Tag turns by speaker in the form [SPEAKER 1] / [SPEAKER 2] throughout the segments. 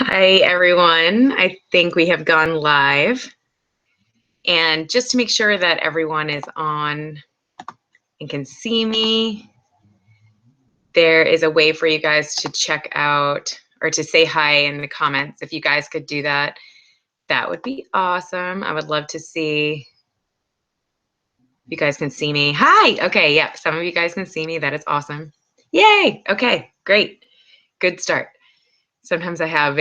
[SPEAKER 1] Hi, everyone. I think we have gone live. And just to make sure that everyone is on and can see me, there is a way for you guys to check out or to say hi in the comments. If you guys could do that, that would be awesome. I would love to see if you guys can see me. Hi. Okay. Yep. Some of you guys can see me. That is awesome. Yay. Okay. Great. Good start. Sometimes I have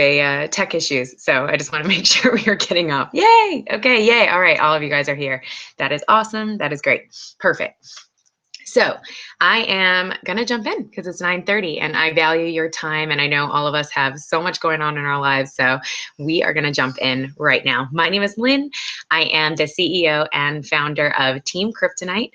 [SPEAKER 1] tech issues, so I just want to make sure we are getting off. Yay! Okay, yay. All right, all of you guys are here. That is awesome. That is great. Perfect. So I am going to jump in because it's 9:30 and I value your time, and I know all of us have so much going on in our lives, so we are going to jump in right now. My name is Lynn. I am the CEO and founder of Team Kryptonite,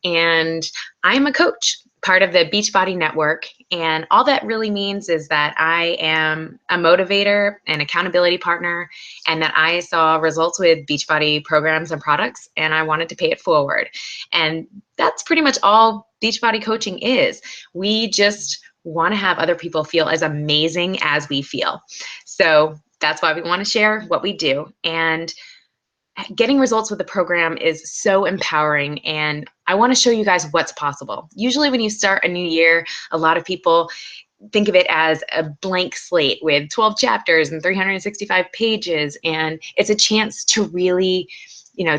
[SPEAKER 1] and I'm a coach, part of the Beachbody Network. And all that really means is that I am a motivator and accountability partner, and that I saw results with Beachbody programs and products, and I wanted to pay it forward. And that's pretty much all Beachbody coaching is. We just want to have other people feel as amazing as we feel. So that's why we want to share what we do. And getting results with the program is so empowering, and I want to show you guys what's possible. Usually when you start a new year, a lot of people think of it as a blank slate with 12 chapters and 365 pages, and it's a chance to really,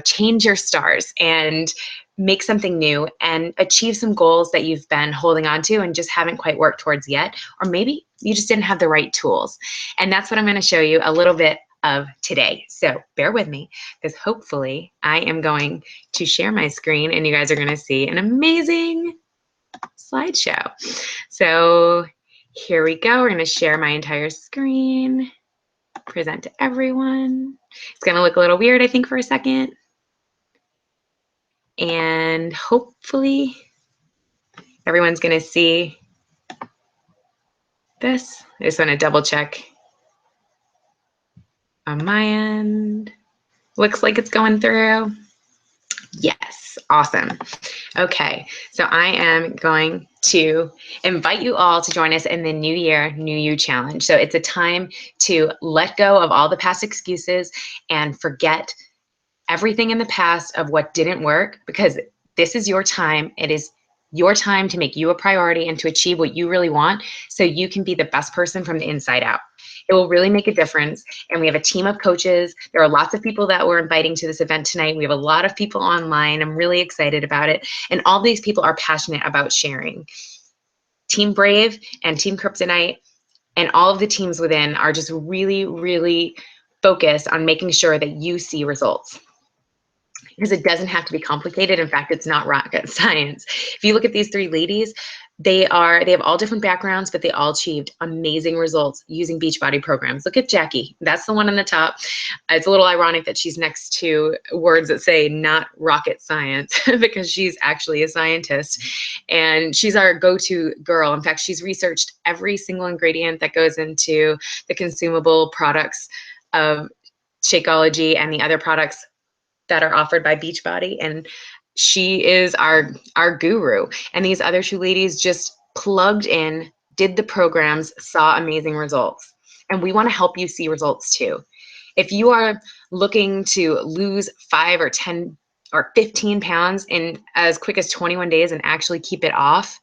[SPEAKER 1] change your stars and make something new and achieve some goals that you've been holding on to and just haven't quite worked towards yet, or maybe you just didn't have the right tools. And that's what I'm going to show you a little bit of today. So bear with me, because hopefully I am going to share my screen and you guys are going to see an amazing slideshow. So here we go. We're going to share my entire screen, present to everyone. It's going to look a little weird, I think, for a second. And hopefully everyone's going to see this. I just want to double check on my end. Looks like it's going through. Yes, awesome. Okay, so I am going to invite you all to join us in the New Year, New You Challenge. So it's a time to let go of all the past excuses and forget everything in the past of what didn't work, because this is your time. It is your time to make you a priority and to achieve what you really want, so you can be the best person from the inside out. It will really make a difference. And we have a team of coaches. There are lots of people that we're inviting to this event tonight. We have a lot of people online. I'm really excited about it. And all these people are passionate about sharing. Team Brave and Team Kryptonite and all of the teams within are just really, really focused on making sure that you see results, because it doesn't have to be complicated. In fact, it's not rocket science. If you look at these three ladies, they have all different backgrounds, but they all achieved amazing results using Beachbody programs. Look at Jackie. That's the one on the top. It's a little ironic that she's next to words that say not rocket science because she's actually a scientist, and she's our go-to girl. In fact, she's researched every single ingredient that goes into the consumable products of Shakeology and the other products that are offered by Beachbody, and she is our guru. And these other two ladies just plugged in, did the programs, saw amazing results. And we want to help you see results too. If you are looking to lose 5 or 10 or 15 pounds in as quick as 21 days and actually keep it off,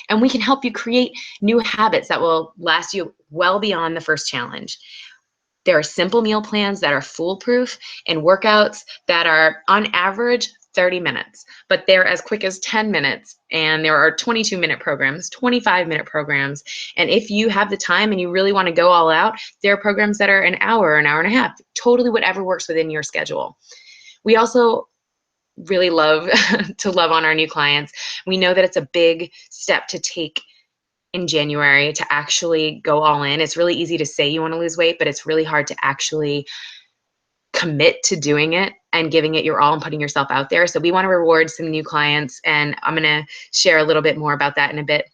[SPEAKER 1] and we can help you create new habits that will last you well beyond the first challenge. There are simple meal plans that are foolproof and workouts that are on average 30 minutes, but they're as quick as 10 minutes. And there are 22-minute programs, 25-minute programs. And if you have the time and you really want to go all out, there are programs that are an hour and a half, totally whatever works within your schedule. We also really love to love on our new clients. We know that it's a big step to take in January to actually go all in. It's really easy to say you want to lose weight, but it's really hard to actually commit to doing it and giving it your all and putting yourself out there. So we want to reward some new clients, and I'm going to share a little bit more about that in a bit.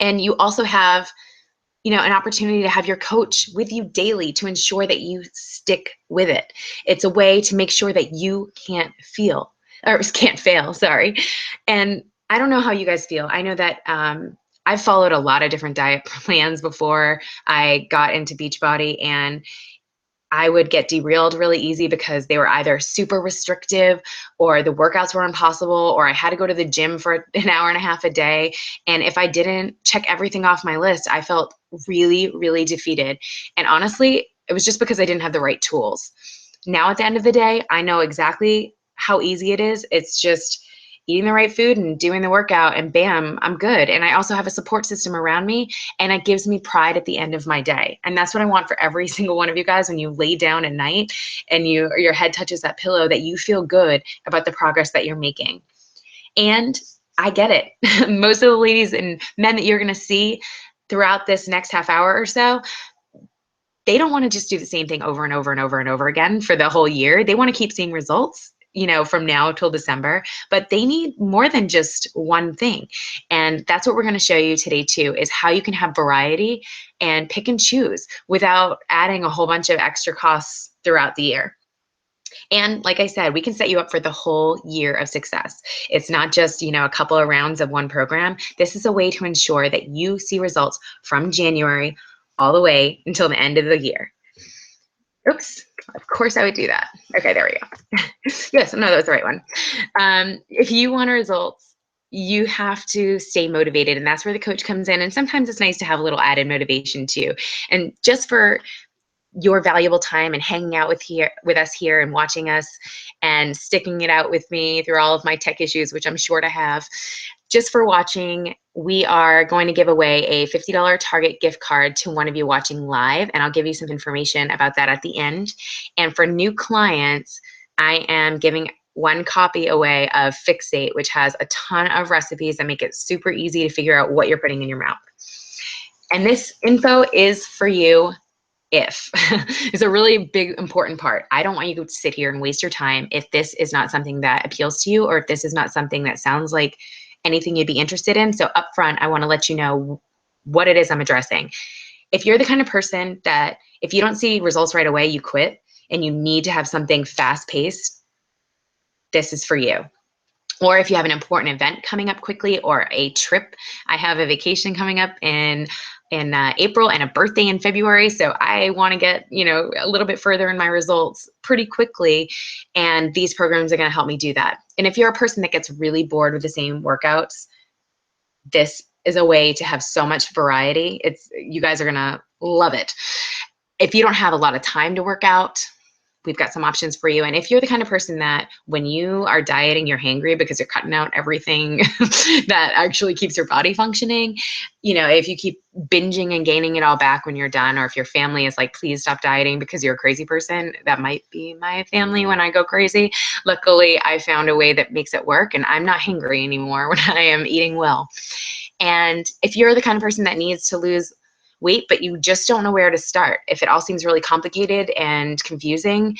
[SPEAKER 1] And you also have, an opportunity to have your coach with you daily to ensure that you stick with it. It's a way to make sure that you can't fail, sorry. And I don't know how you guys feel. I know that I've followed a lot of different diet plans before I got into Beachbody, and I would get derailed really easy because they were either super restrictive or the workouts were impossible, or I had to go to the gym for an hour and a half a day. And if I didn't check everything off my list, I felt really, really defeated. And honestly, it was just because I didn't have the right tools. Now, at the end of the day, I know exactly how easy it is. It's just eating the right food and doing the workout, and bam, I'm good. And I also have a support system around me, and it gives me pride at the end of my day. And that's what I want for every single one of you guys. When you lay down at night and your head touches that pillow, that you feel good about the progress that you're making. And I get it. Most of the ladies and men that you're going to see throughout this next half hour or so, they don't want to just do the same thing over and over and over and over again for the whole year. They want to keep seeing results, from now till December, but they need more than just one thing. And that's what we're going to show you today too, is how you can have variety and pick and choose without adding a whole bunch of extra costs throughout the year. And like I said, we can set you up for the whole year of success. It's not just, a couple of rounds of one program. This is a way to ensure that you see results from January all the way until the end of the year. Oops, of course I would do that. Okay, there we go. Yes, no, that was the right one. If you want results, you have to stay motivated, and that's where the coach comes in. And sometimes it's nice to have a little added motivation too. And just for your valuable time and hanging out with us here and watching us and sticking it out with me through all of my tech issues, which I'm sure to have. Just for watching, we are going to give away a $50 Target gift card to one of you watching live, and I'll give you some information about that at the end. And for new clients, I am giving one copy away of Fixate, which has a ton of recipes that make it super easy to figure out what you're putting in your mouth. And this info is for you if is a really big, important part. I don't want you to sit here and waste your time if this is not something that appeals to you, or if this is not something that sounds like anything you'd be interested in. So up front, I want to let you know what it is I'm addressing. If you're the kind of person that if you don't see results right away, you quit, and you need to have something fast paced, this is for you. Or if you have an important event coming up quickly, or a trip. I have a vacation coming up in April and a birthday in February. So I want to get, a little bit further in my results pretty quickly. And these programs are going to help me do that. And if you're a person that gets really bored with the same workouts, this is a way to have so much variety. You guys are going to love it. If you don't have a lot of time to work out, we've got some options for you. And if you're the kind of person that when you are dieting, you're hangry because you're cutting out everything that actually keeps your body functioning, if you keep binging and gaining it all back when you're done, or if your family is like, please stop dieting because you're a crazy person, that might be my family when I go crazy. Luckily, I found a way that makes it work, and I'm not hangry anymore when I am eating well. And if you're the kind of person that needs to lose weight, but you just don't know where to start, if it all seems really complicated and confusing,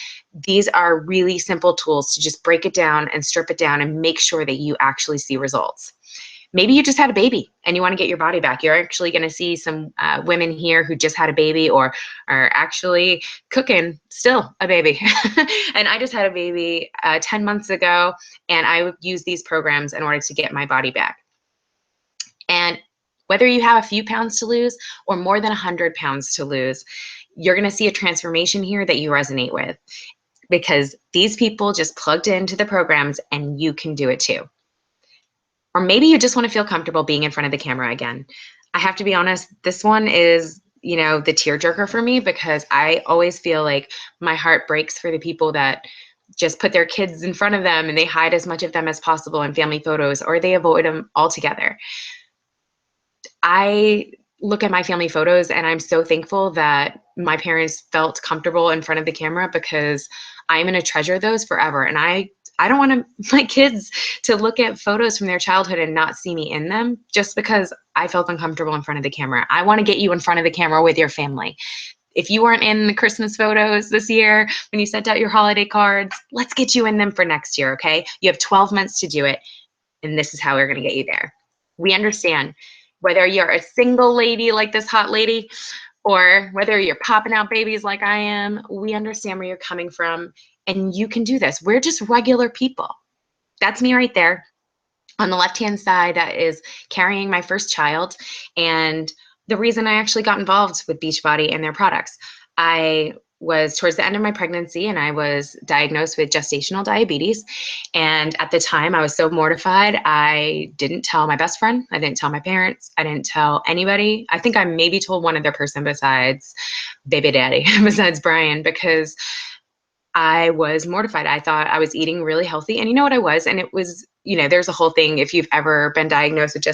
[SPEAKER 1] these are really simple tools to just break it down and strip it down and make sure that you actually see results. Maybe you just had a baby and you want to get your body back. You're actually going to see some women here who just had a baby, or are actually cooking still a baby. And I just had a baby 10 months ago, and I use these programs in order to get my body back. And whether you have a few pounds to lose or more than 100 pounds to lose, you're going to see a transformation here that you resonate with, because these people just plugged into the programs, and you can do it too. Or maybe you just want to feel comfortable being in front of the camera again. I have to be honest, this one is, the tearjerker for me, because I always feel like my heart breaks for the people that just put their kids in front of them and they hide as much of them as possible in family photos, or they avoid them altogether. I look at my family photos, and I'm so thankful that my parents felt comfortable in front of the camera, because I'm going to treasure those forever. And I don't want my kids to look at photos from their childhood and not see me in them just because I felt uncomfortable in front of the camera. I want to get you in front of the camera with your family. If you weren't in the Christmas photos this year when you sent out your holiday cards, let's get you in them for next year, okay? You have 12 months to do it, and this is how we're going to get you there. We understand whether you're a single lady like this hot lady, or whether you're popping out babies like I am, we understand where you're coming from, and you can do this. We're just regular people. That's me right there. On the left-hand side, that is carrying my first child. And the reason I actually got involved with Beachbody and their products, I was towards the end of my pregnancy and I was diagnosed with gestational diabetes. And at the time, I was so mortified. I didn't tell my best friend. I didn't tell my parents. I didn't tell anybody. I think I maybe told one other person besides baby daddy, besides Brian, because I was mortified. I thought I was eating really healthy. And you know what I was? And it was, there's a whole thing. If you've ever been diagnosed with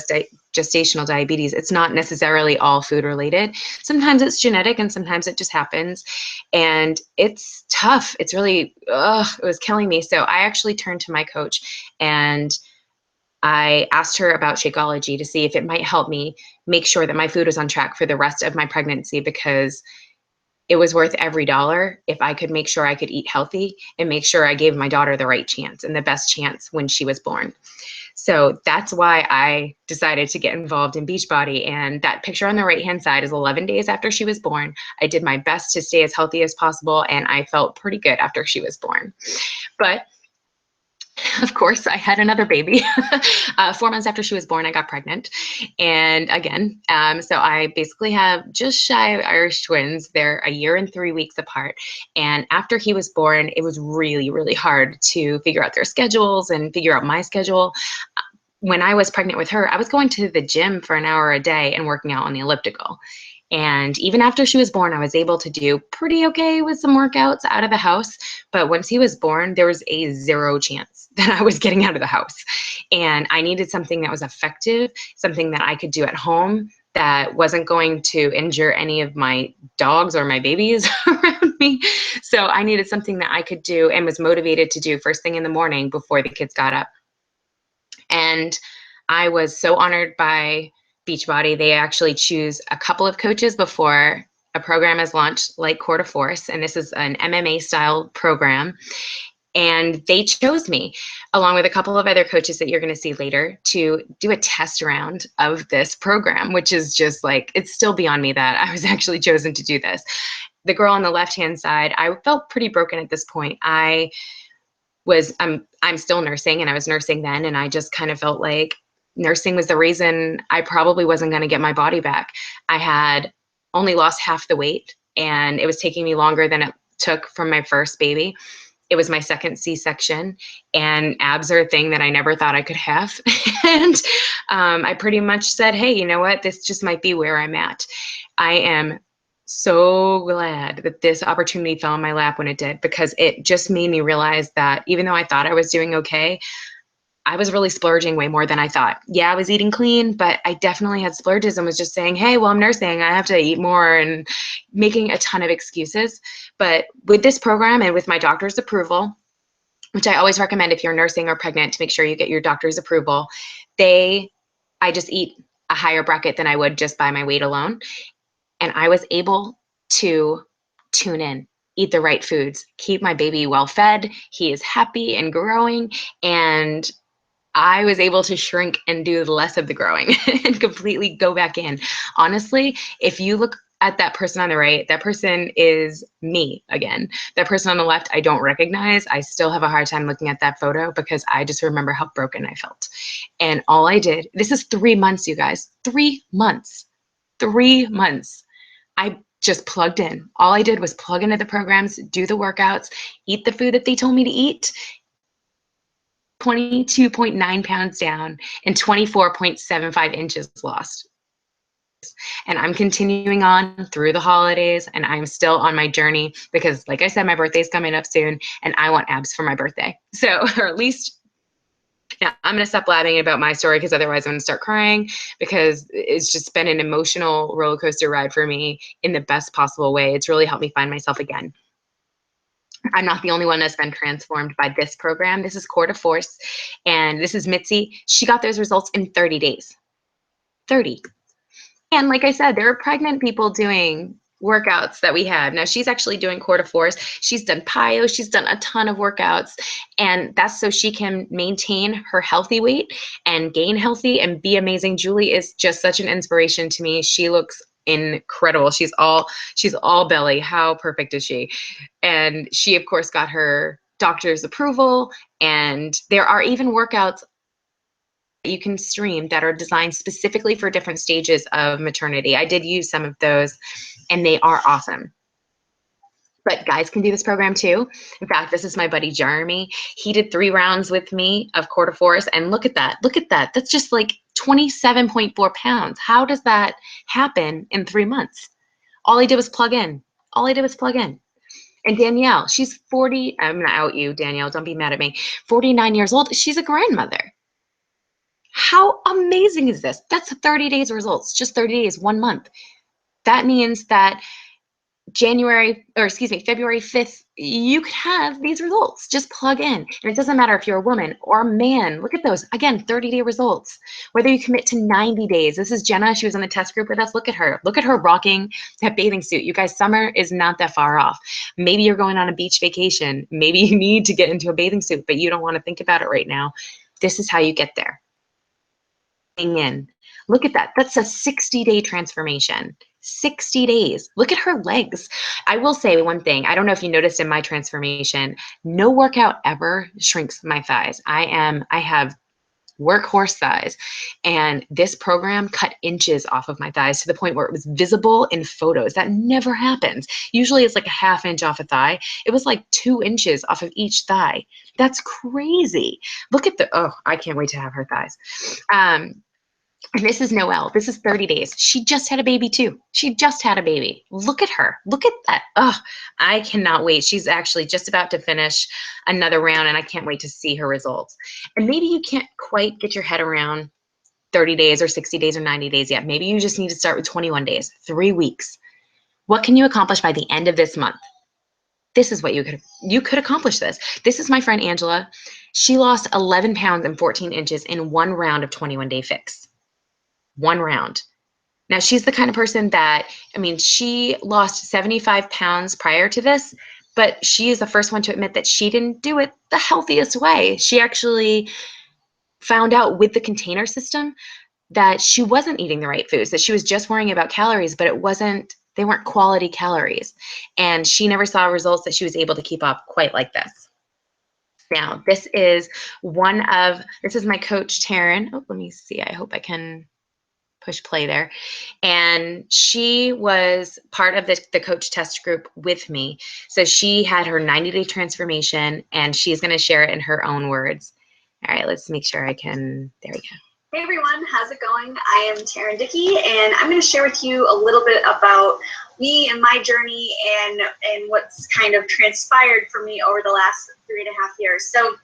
[SPEAKER 1] gestational diabetes, it's not necessarily all food related. Sometimes it's genetic and sometimes it just happens. And it's tough. It's really, it was killing me. So I actually turned to my coach and I asked her about Shakeology to see if it might help me make sure that my food was on track for the rest of my pregnancy, because it was worth every dollar if I could make sure I could eat healthy and make sure I gave my daughter the right chance and the best chance when she was born. So that's why I decided to get involved in Beachbody. And that picture on the right-hand side is 11 days after she was born. I did my best to stay as healthy as possible, and I felt pretty good after she was born. But of course, I had another baby. 4 months after she was born, I got pregnant. And again, so I basically have just shy of Irish twins. They're a year and 3 weeks apart. And after he was born, it was really, really hard to figure out their schedules and figure out my schedule. When I was pregnant with her, I was going to the gym for an hour a day and working out on the elliptical. And even after she was born, I was able to do pretty okay with some workouts out of the house. But once he was born, there was a zero chance that I was getting out of the house. And I needed something that was effective, something that I could do at home that wasn't going to injure any of my dogs or my babies around me. So I needed something that I could do and was motivated to do first thing in the morning before the kids got up. And I was so honored by Beachbody. They actually choose a couple of coaches before a program is launched, like Core to Force. And this is an MMA style program. And they chose me, along with a couple of other coaches that you're going to see later, to do a test round of this program, which is just like, it's still beyond me that I was actually chosen to do this. The girl on the left-hand side, I felt pretty broken at this point. I'm still nursing, and I was nursing then, and I just kind of felt like nursing was the reason I probably wasn't going to get my body back. I had only lost half the weight, and it was taking me longer than it took from my first baby. It was my second C-section, and abs are a thing that I never thought I could have. And I pretty much said, hey, you know what? This just might be where I'm at. I am so glad that this opportunity fell in my lap when it did, because it just made me realize that even though I thought I was doing okay, I was really splurging way more than I thought. Yeah, I was eating clean, but I definitely had splurges and was just saying, hey, well, I'm nursing, I have to eat more, and making a ton of excuses. But with this program and with my doctor's approval, which I always recommend if you're nursing or pregnant to make sure you get your doctor's approval, I just eat a higher bracket than I would just by my weight alone. And I was able to tune in, eat the right foods, keep my baby well fed. He is happy and growing. And I was able to shrink and do less of the growing and completely go back in. Honestly, if you look at that person on the right, that person is me again. That person on the left, I don't recognize. I still have a hard time looking at that photo because I just remember how broken I felt. And all I did, this is 3 months, you guys, 3 months, 3 months. I just plugged in. All I did was plug into the programs, do the workouts, eat the food that they told me to eat, 22.9 pounds down and 24.75 inches lost. And I'm continuing on through the holidays, and I'm still on my journey because, like I said, my birthday's coming up soon and I want abs for my birthday. So, or at least, now I'm going to stop blabbing about my story because otherwise I'm going to start crying, because it's just been an emotional roller coaster ride for me in the best possible way. It's really helped me find myself again. I'm not the only one that's been transformed by this program. This is Core to Force, and this is Mitzi. She got those results in 30 days. 30. And like I said, there are pregnant people doing workouts that we have. Now she's actually doing Core to Force. She's done PIO. She's done a ton of workouts. And that's so she can maintain her healthy weight and gain healthy and be amazing. Julie is just such an inspiration to me. She looks incredible. She's all belly. How perfect is she? And she, of course, got her doctor's approval. And there are even workouts you can stream that are designed specifically for different stages of maternity. I did use some of those, and they are awesome. But guys can do this program too. In fact, this is my buddy Jeremy. He did 3 rounds with me of quarter force, and look at that. Look at that. That's just like 27.4 pounds. How does that happen in 3 months? All he did was plug in. All he did was plug in. And Danielle, she's 40. I'm going to out you, Danielle. Don't be mad at me. 49 years old. She's a grandmother. How amazing is this? That's 30 days results. Just 30 days, 1 month. That means that February 5th, you could have these results. Just plug in. And it doesn't matter if you're a woman or a man. Look at those. Again, 30-day results. Whether you commit to 90 days. This is Jenna. She was in the test group with us. Look at her. Look at her rocking that bathing suit. You guys, summer is not that far off. Maybe you're going on a beach vacation. Maybe you need to get into a bathing suit, but you don't want to think about it right now. This is how you get there. In. Look at that. That's a 60-day transformation. 60 days. Look at her legs. I will say one thing. I don't know if you noticed in my transformation, no workout ever shrinks my thighs. I have workhorse thighs, and this program cut inches off of my thighs to the point where it was visible in photos. That never happens. Usually it's like a ½ inch off a thigh. It was like 2 inches off of each thigh. That's crazy. Look at I can't wait to have her thighs. And this is Noelle. This is 30 days. She just had a baby too. She just had a baby. Look at her. Look at that. I cannot wait. She's actually just about to finish another round, and I can't wait to see her results. And maybe you can't quite get your head around 30 days or 60 days or 90 days yet. Maybe you just need to start with 21 days, 3 weeks. What can you accomplish by the end of this month? This is what you could accomplish this. This is my friend Angela. She lost 11 pounds and 14 inches in 1 round of 21-day fix. 1 round. Now, she's the kind of person that, she lost 75 pounds prior to this, but she is the first one to admit that she didn't do it the healthiest way. She actually found out with the container system that she wasn't eating the right foods, that she was just worrying about calories, but they weren't quality calories. And she never saw results that she was able to keep up quite like this. Now, this is my coach, Taryn. Oh, let me see. I hope I can push play there. And she was part of the coach test group with me. So she had her 90-day transformation, and she's going to share it in her own words. All right, let's make sure I can. There we go.
[SPEAKER 2] Hey everyone, how's it going? I am Taryn Dickey, and I'm going to share with you a little bit about me and my journey and what's kind of transpired for me over the last 3.5 years. So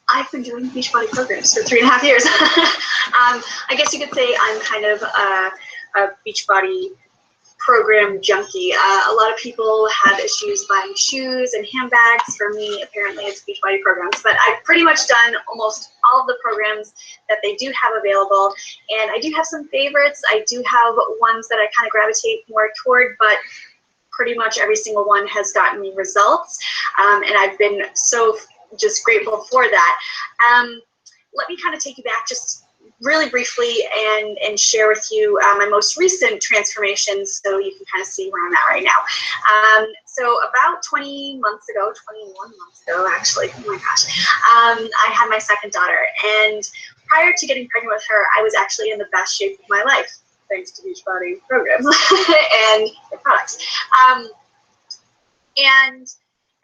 [SPEAKER 2] I've been doing Beachbody programs for 3.5 years. I guess you could say I'm kind of a Beachbody program junkie. A lot of people have issues buying shoes and handbags. For me, apparently it's Beachbody programs, but I've pretty much done almost all of the programs that they do have available, and I do have some favorites. I do have ones that I kind of gravitate more toward, but pretty much every single one has gotten me results, and I've been so just grateful for that. Let me kind of take you back just really briefly and share with you my most recent transformations, so you can kind of see where I'm at right now. So about 21 months ago actually, oh my gosh, I had my second daughter, and prior to getting pregnant with her, I was actually in the best shape of my life, thanks to Beachbody programs and the products.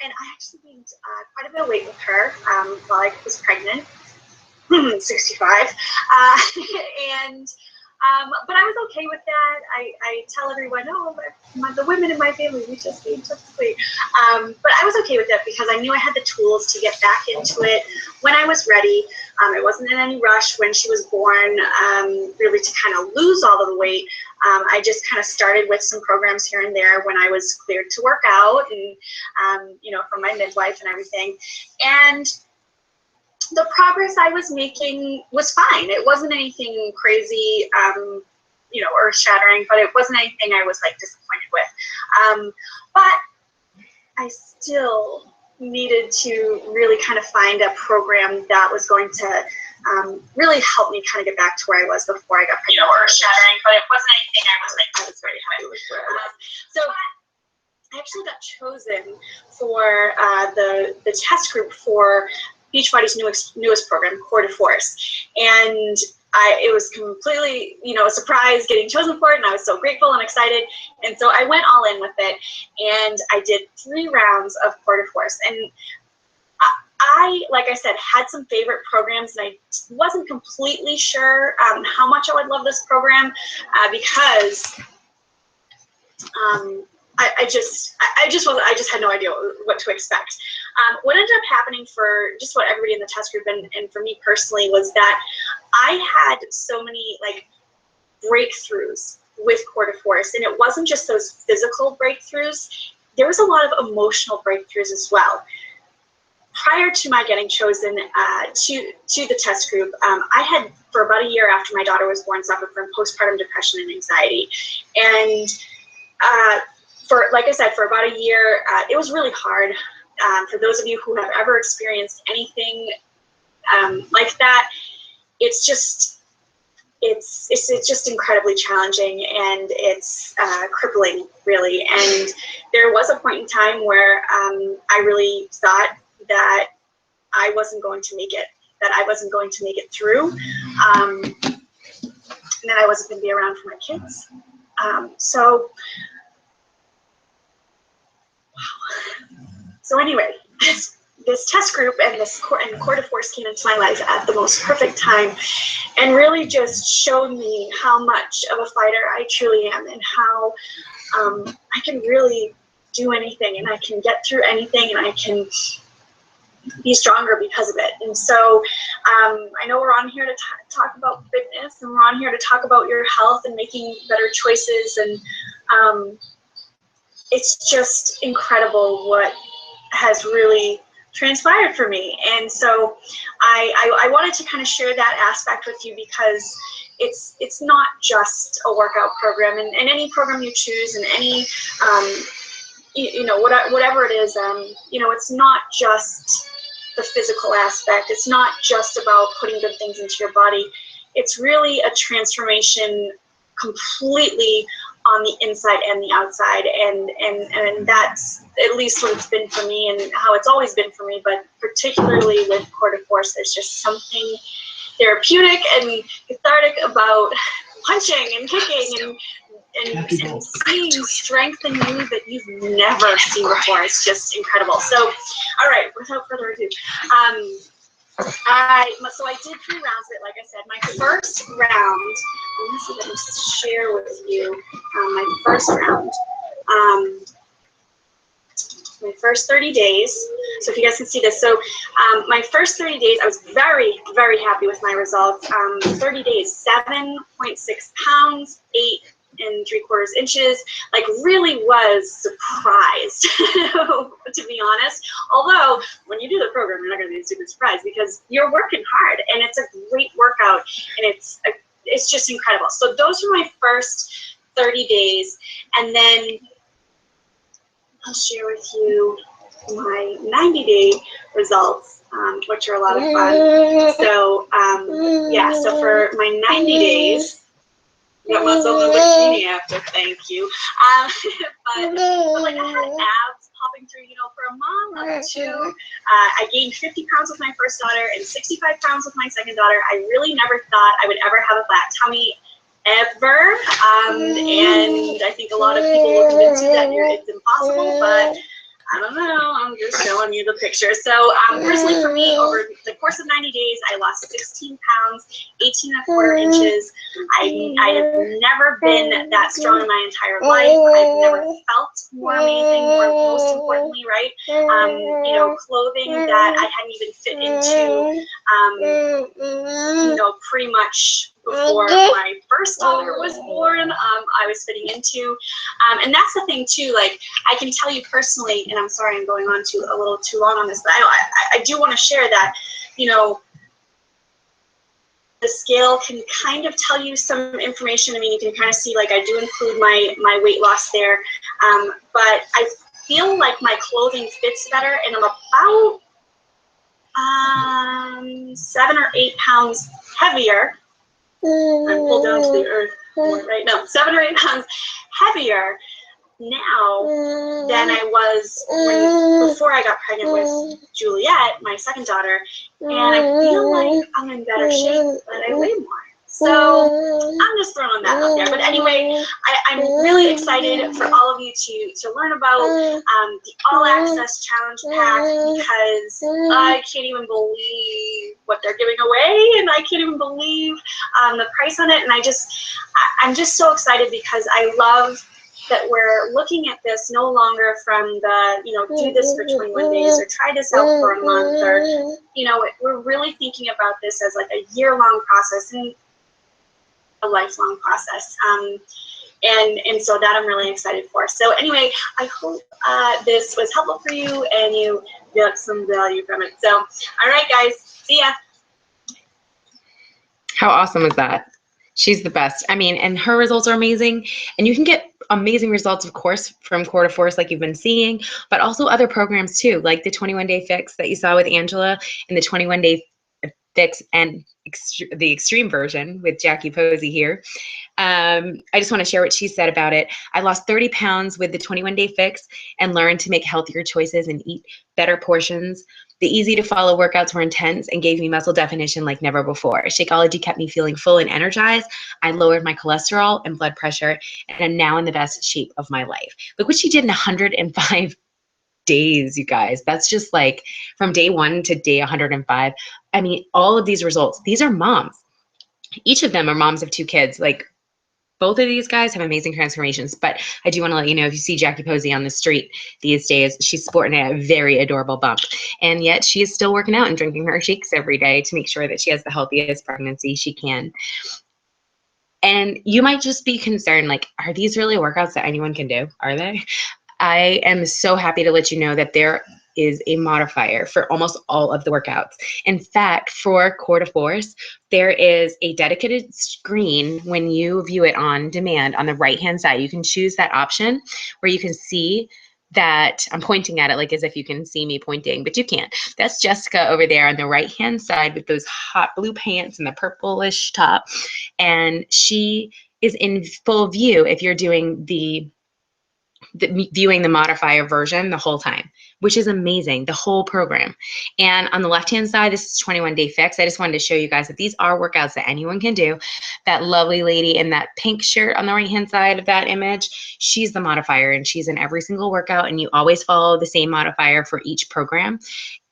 [SPEAKER 2] And I actually gained quite a bit of weight with her while I was pregnant, 65. But I was okay with that. I tell everyone, the women in my family, we just gained so much weight. But I was okay with that because I knew I had the tools to get back into it when I was ready. I wasn't in any rush when she was born, really to kind of lose all of the weight. I just kind of started with some programs here and there when I was cleared to work out, and from my midwife and everything. And the progress I was making was fine. It wasn't anything crazy, earth-shattering, but it wasn't anything I was like disappointed with. But I still needed to really kind of find a program that was going to really help me kind of get back to where I was before I got pregnant. Earth-shattering, but it wasn't anything I was very happy with. So I actually got chosen for the test group for Beachbody's newest program, Core de Force. And it was completely, you know, a surprise getting chosen for it, and I was so grateful and excited. And so I went all in with it, and I did 3 rounds of Core de Force. And I, like I said, had some favorite programs, and I wasn't completely sure how much I would love this program because I just had no idea what to expect. What ended up happening for just about everybody in the test group and for me personally was that I had so many like breakthroughs with Core de Force, and it wasn't just those physical breakthroughs. There was a lot of emotional breakthroughs as well. Prior to my getting chosen to the test group, I had, for about a year after my daughter was born, suffered from postpartum depression and anxiety. And like I said, for about a year, it was really hard. For those of you who have ever experienced anything like that, it's just incredibly challenging, and it's crippling, really. And there was a point in time where I really thought that I wasn't going to make it, that I wasn't going to make it through, and that I wasn't going to be around for my kids. So anyway, this test group and Core de Force came into my life at the most perfect time, and really just showed me how much of a fighter I truly am, and how I can really do anything, and I can get through anything, and I can be stronger because of it. And so I know we're on here to talk about fitness, and we're on here to talk about your health and making better choices, and it's just incredible what has really transpired for me. And so I wanted to kind of share that aspect with you, because it's not just a workout program, and any program you choose, and any you know, whatever it is, you know, it's not just the physical aspect. It's not just about putting good things into your body. It's really a transformation completely on the inside and the outside, and that's at least what it's been for me, and how it's always been for me. But particularly with Core de Force, there's just something therapeutic and cathartic about punching and kicking and seeing strength in you that you've never seen before. It's just incredible. So, all right, without further ado, so I did 3 rounds of it. Like I said, my first round, let me see if I can share with you my first round. My first 30 days. So if you guys can see this, so my first 30 days, I was very, very happy with my results. 30 days, 7.6 pounds, 8 3/4 inches. Like, really was surprised, to be honest. Although when you do the program, you're not going to be super surprised, because you're working hard, and it's a great workout, and it's just incredible. So those were my first 30 days, and then I'll share with you my 90-day results, which are a lot of fun. So yeah, so for my 90 days, got myself in a bikini after, thank you. But like, I had abs popping through, you know, for a mom of 2. I gained 50 pounds with my first daughter and 65 pounds with my second daughter. I really never thought I would ever have a flat tummy, ever. And I think a lot of people will convince you that it's impossible, but I don't know, I'm just showing you the picture. So personally for me, over the course of 90 days, I lost 16 pounds, 18 1/4 inches. I have never been that strong in my entire life. I've never felt more amazing, or most importantly, right? You know, clothing that I hadn't even fit into, you know, pretty much before my first daughter was born, I was fitting into. And that's the thing too, like, I can tell you personally, and I'm sorry I'm going on a little too long on this, but I do want to share that, you know, the scale can kind of tell you some information. I mean, you can kind of see, like, I do include my weight loss there, but I feel like my clothing fits better, and I'm about 7 or 8 pounds heavier. I'm pulled down to the earth more right now. 7 or 8 pounds heavier now than I was before I got pregnant with Juliet, my second daughter, and I feel like I'm in better shape, but I weigh more. So I'm just throwing that out there. But anyway, I'm really excited for all of you to learn about the All Access Challenge Pack, because I can't even believe what they're giving away, and I can't even believe the price on it. And I'm just so excited, because I love that we're looking at this no longer from the, do this for 21 days or try this out for a month, or, we're really thinking about this as like a year-long process and a lifelong process. And so that I'm really excited for. So anyway, I hope this was helpful for you and you got some value from it. So, all right, guys, see ya.
[SPEAKER 1] How awesome is that? She's the best. I mean, and her results are amazing. And you can get amazing results, of course, from Core to Force like you've been seeing, but also other programs too, like the 21-day fix that you saw with Angela and the 21-day fix and the extreme version with Jackie Posey here. I just want to share what she said about it. I lost 30 pounds with the 21-day fix and learned to make healthier choices and eat better portions. The easy to follow workouts were intense and gave me muscle definition like never before. Shakeology kept me feeling full and energized. I lowered my cholesterol and blood pressure and am now in the best shape of my life. Look what she did in 105 days, you guys. That's just like from day 1 to day 105. I mean, all of these results, these are moms. Each of them are moms of 2 kids. Like, both of these guys have amazing transformations, but I do want to let you know, if you see Jackie Posey on the street these days, she's sporting a very adorable bump. And yet she is still working out and drinking her shakes every day to make sure that she has the healthiest pregnancy she can. And you might just be concerned, like, are these really workouts that anyone can do? Are they? I am so happy to let you know that there is a modifier for almost all of the workouts. In fact, for Core to Force, there is a dedicated screen when you view it on demand on the right-hand side. You can choose that option where you can see that I'm pointing at it like as if you can see me pointing, but you can't. That's Jessica over there on the right-hand side with those hot blue pants and the purplish top. And she is in full view if you're doing viewing the modifier version the whole time, which is amazing, the whole program. And on the left-hand side, this is 21-day fix. I just wanted to show you guys that these are workouts that anyone can do. That lovely lady in that pink shirt on the right-hand side of that image, she's the modifier, and she's in every single workout, and you always follow the same modifier for each program.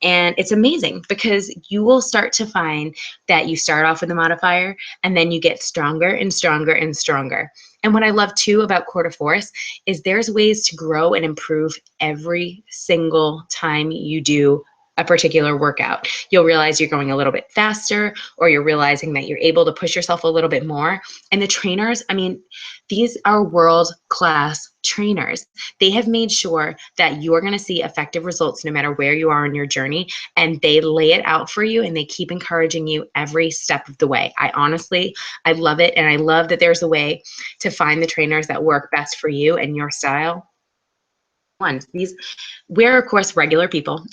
[SPEAKER 1] And it's amazing because you will start to find that you start off with a modifier and then you get stronger and stronger and stronger. And what I love too about Core to Force is there's ways to grow and improve every single time you do a particular workout. You'll realize you're going a little bit faster, or you're realizing that you're able to push yourself a little bit more. And the trainers, I mean, these are world-class trainers. They have made sure that you're going to see effective results no matter where you are in your journey, and they lay it out for you, and they keep encouraging you every step of the way. I love it, and I love that there's a way to find the trainers that work best for you and your style. We're of course regular people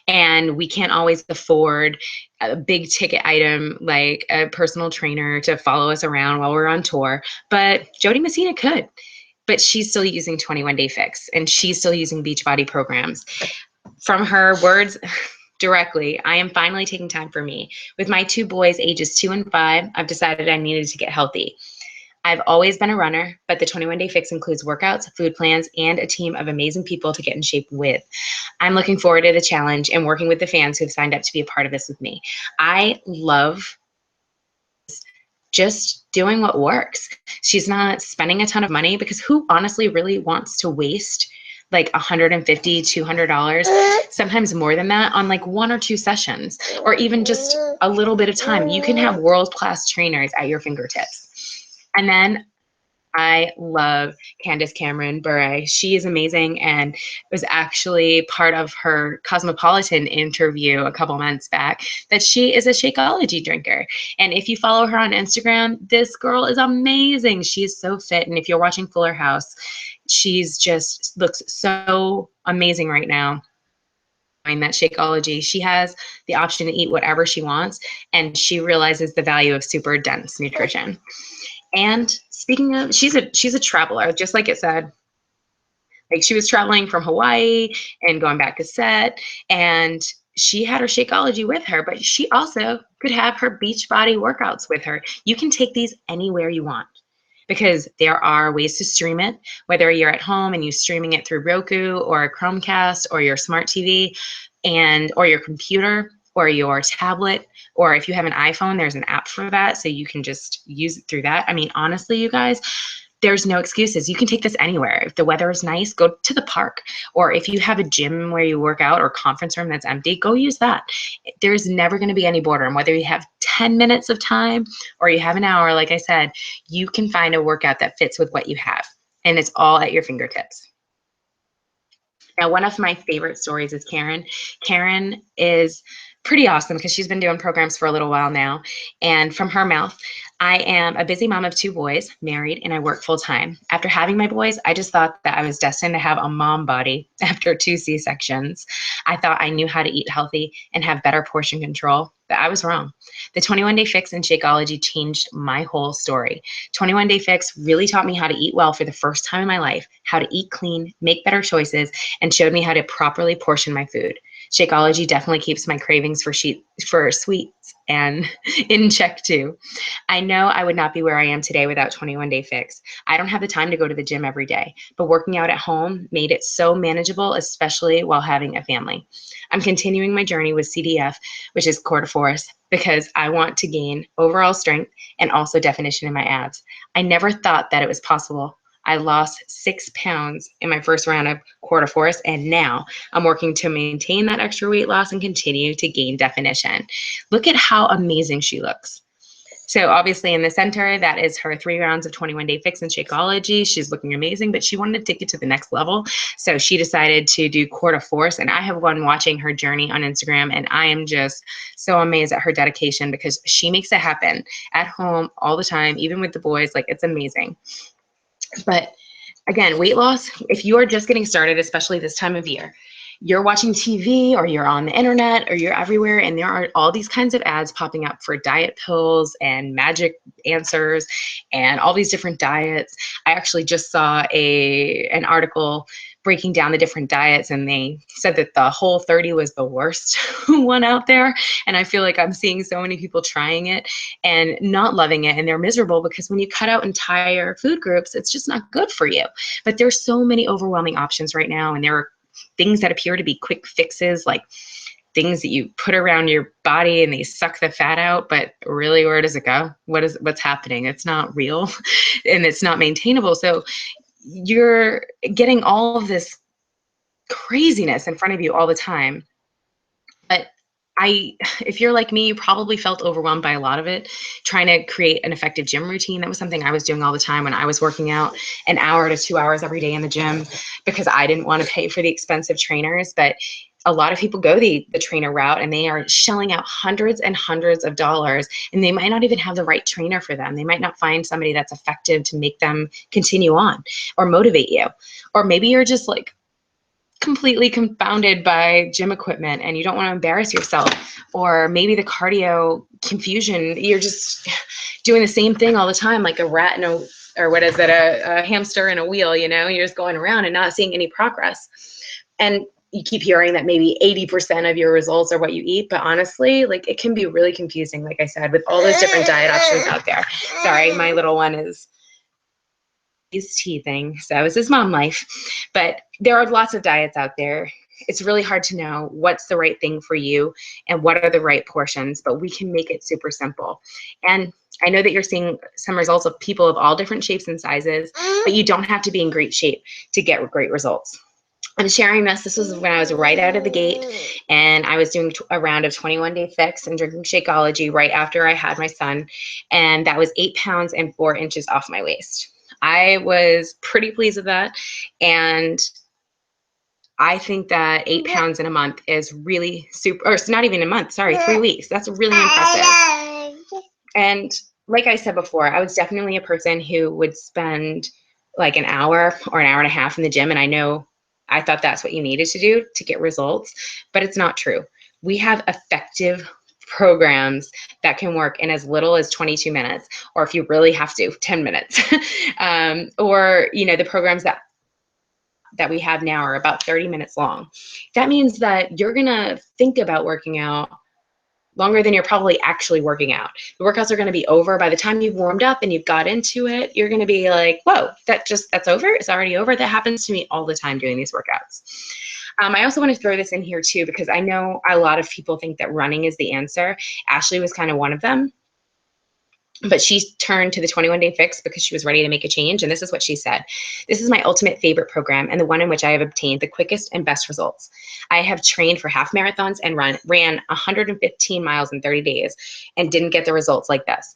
[SPEAKER 1] and we can't always afford a big ticket item like a personal trainer to follow us around while we're on tour, but Jody Messina could. But she's still using 21-day fix, and she's still using Beachbody programs. From her words directly, I am finally taking time for me. With my 2 boys ages 2 and 5, I've decided I needed to get healthy. I've always been a runner, but the 21-day fix includes workouts, food plans, and a team of amazing people to get in shape with. I'm looking forward to the challenge and working with the fans who have signed up to be a part of this with me. I love just doing what works. She's not spending a ton of money, because who honestly really wants to waste like $150, $200, sometimes more than that, on like 1 or 2 sessions, or even just a little bit of time? You can have world-class trainers at your fingertips. And then I love Candace Cameron Bure. She is amazing, and was actually part of her Cosmopolitan interview a couple months back that she is a Shakeology drinker. And if you follow her on Instagram, this girl is amazing. She is so fit. And if you're watching Fuller House, she's just looks so amazing right now. That Shakeology, she has the option to eat whatever she wants, and she realizes the value of super dense nutrition. And speaking of, she's a traveler, just like it said. Like she was traveling from Hawaii and going back to set, and she had her Shakeology with her, but she also could have her Beachbody workouts with her. You can take these anywhere you want because there are ways to stream it, whether you're at home and you're streaming it through Roku or a Chromecast or your smart TV or your computer or your tablet, or if you have an iPhone, there's an app for that, so you can just use it through that. I mean, honestly, you guys, there's no excuses. You can take this anywhere. If the weather is nice, go to the park. Or if you have a gym where you work out or conference room that's empty, go use that. There's never going to be any boredom. Whether you have 10 minutes of time or you have an hour, like I said, you can find a workout that fits with what you have. And it's all at your fingertips. Now, one of my favorite stories is Karen. Karen is pretty awesome because she's been doing programs for a little while now. And from her mouth, I am a busy mom of 2 boys, married, and I work full time. After having my boys, I just thought that I was destined to have a mom body after 2 C-sections. I thought I knew how to eat healthy and have better portion control, but I was wrong. The 21 Day Fix and Shakeology changed my whole story. 21 Day Fix really taught me how to eat well for the first time in my life, how to eat clean, make better choices, and showed me how to properly portion my food. Shakeology definitely keeps my cravings for sweets and in check too. I know I would not be where I am today without 21 Day Fix. I don't have the time to go to the gym every day, but working out at home made it so manageable, especially while having a family. I'm continuing my journey with CDF, which is core to force, because I want to gain overall strength and also definition in my abs. I never thought that it was possible. I lost 6 pounds in my first round of core to force, and now I'm working to maintain that extra weight loss and continue to gain definition. Look at how amazing she looks. So obviously in the center, that is her 3 rounds of 21 Day Fix and Shakeology. She's looking amazing, but she wanted to take it to the next level. So she decided to do core to force. And I have been watching her journey on Instagram, and I am just so amazed at her dedication because she makes it happen at home all the time, even with the boys. Like, it's amazing. But again, weight loss, if you are just getting started, especially this time of year, you're watching TV or you're on the internet or you're everywhere, and there are all these kinds of ads popping up for diet pills and magic answers and all these different diets. I actually just saw an article breaking down the different diets, and they said that the Whole30 was the worst one out there. And I feel like I'm seeing so many people trying it and not loving it, and they're miserable because when you cut out entire food groups, it's just not good for you. But there's so many overwhelming options right now, and there are things that appear to be quick fixes, like things that you put around your body and they suck the fat out, but really, where does it go? What's happening? It's not real and it's not maintainable. So you're getting all of this craziness in front of you all the time. But if you're like me, you probably felt overwhelmed by a lot of it. Trying to create an effective gym routine, that was something I was doing all the time when I was working out an hour to 2 hours every day in the gym because I didn't want to pay for the expensive trainers. But a lot of people go the trainer route, and they are shelling out hundreds and hundreds of dollars, and they might not even have the right trainer for them. They might not find somebody that's effective to make them continue on or motivate you. Or maybe you're just like completely confounded by gym equipment and you don't want to embarrass yourself, or maybe the cardio confusion, you're just doing the same thing all the time, like a rat in a, or what is it, a hamster in a wheel, you're just going around and not seeing any progress. And you keep hearing that maybe 80% of your results are what you eat, but honestly, like, it can be really confusing, like I said, with all those different diet options out there. Sorry, my little one he's teething, so it's his mom life. But there are lots of diets out there. It's really hard to know what's the right thing for you and what are the right portions, but we can make it super simple. And I know that you're seeing some results of people of all different shapes and sizes, but you don't have to be in great shape to get great results. I'm sharing this. This was when I was right out of the gate, and I was doing a round of 21 Day Fix and drinking Shakeology right after I had my son, and that was 8 pounds and 4 inches off my waist. I was pretty pleased with that, and I think that 8 pounds in a month is really super, or it's not even a month, sorry, 3 weeks. That's really impressive. And like I said before, I was definitely a person who would spend like an hour or an hour and a half in the gym, and I thought that's what you needed to do to get results, but it's not true. We have effective programs that can work in as little as 22 minutes, or if you really have to, 10 minutes. Or, the programs that that we have now are about 30 minutes long. That means that you're gonna think about working out longer than you're probably actually working out. The workouts are going to be over by the time you've warmed up and you've got into it. You're going to be like, whoa, that's over. It's already over. That happens to me all the time doing these workouts. I also want to throw this in here too, because I know a lot of people think that running is the answer. Ashley was kind of one of them. But she turned to the 21-day fix because she was ready to make a change. And this is what she said. This is my ultimate favorite program and the one in which I have obtained the quickest and best results. I have trained for half marathons and ran 115 miles in 30 days and didn't get the results like this.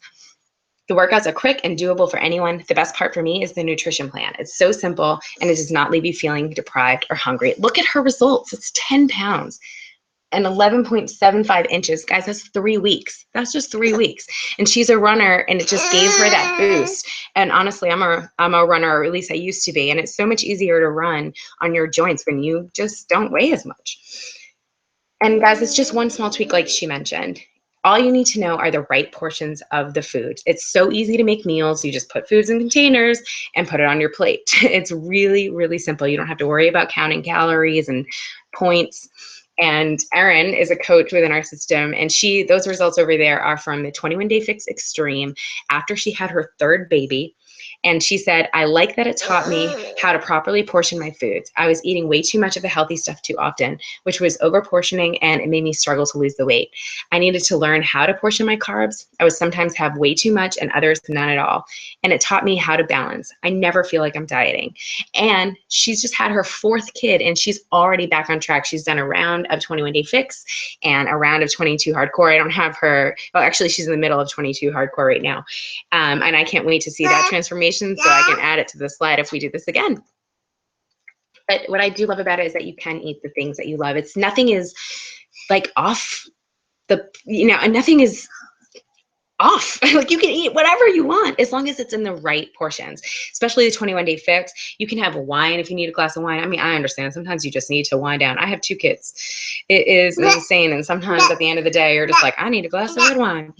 [SPEAKER 1] The workouts are quick and doable for anyone. The best part for me is the nutrition plan. It's so simple and it does not leave you feeling deprived or hungry. Look at her results. It's 10 pounds. And 11.75 inches. Guys, that's 3 weeks. That's just 3 weeks. And she's a runner, and it just gave her that boost. And honestly, I'm a runner, or at least I used to be. And it's so much easier to run on your joints when you just don't weigh as much. And guys, it's just one small tweak like she mentioned. All you need to know are the right portions of the food. It's so easy to make meals. You just put foods in containers and put it on your plate. It's really, really simple. You don't have to worry about counting calories and points. And Erin is a coach within our system, and those results over there are from the 21-day fix extreme after she had her third baby. And she said, I like that it taught me how to properly portion my foods. I was eating way too much of the healthy stuff too often, which was over portioning, and it made me struggle to lose the weight. I needed to learn how to portion my carbs. I would sometimes have way too much and others none at all. And it taught me how to balance. I never feel like I'm dieting. And she's just had her fourth kid, and she's already back on track. She's done a round of 21-day fix and a round of 22 hardcore. I don't have her, well, actually, she's in the middle of 22 hardcore right now. And I can't wait to see that transformation, so I can add it to the slide if we do this again. But what I do love about it is that you can eat the things that you love. Nothing is like off and nothing is off. Like, you can eat whatever you want as long as it's in the right portions, especially the 21-day fix. You can have wine if you need a glass of wine. I mean, I understand sometimes you just need to wind down. I have 2 kids. It is insane. And sometimes at the end of the day, you're just like, I need a glass of red wine.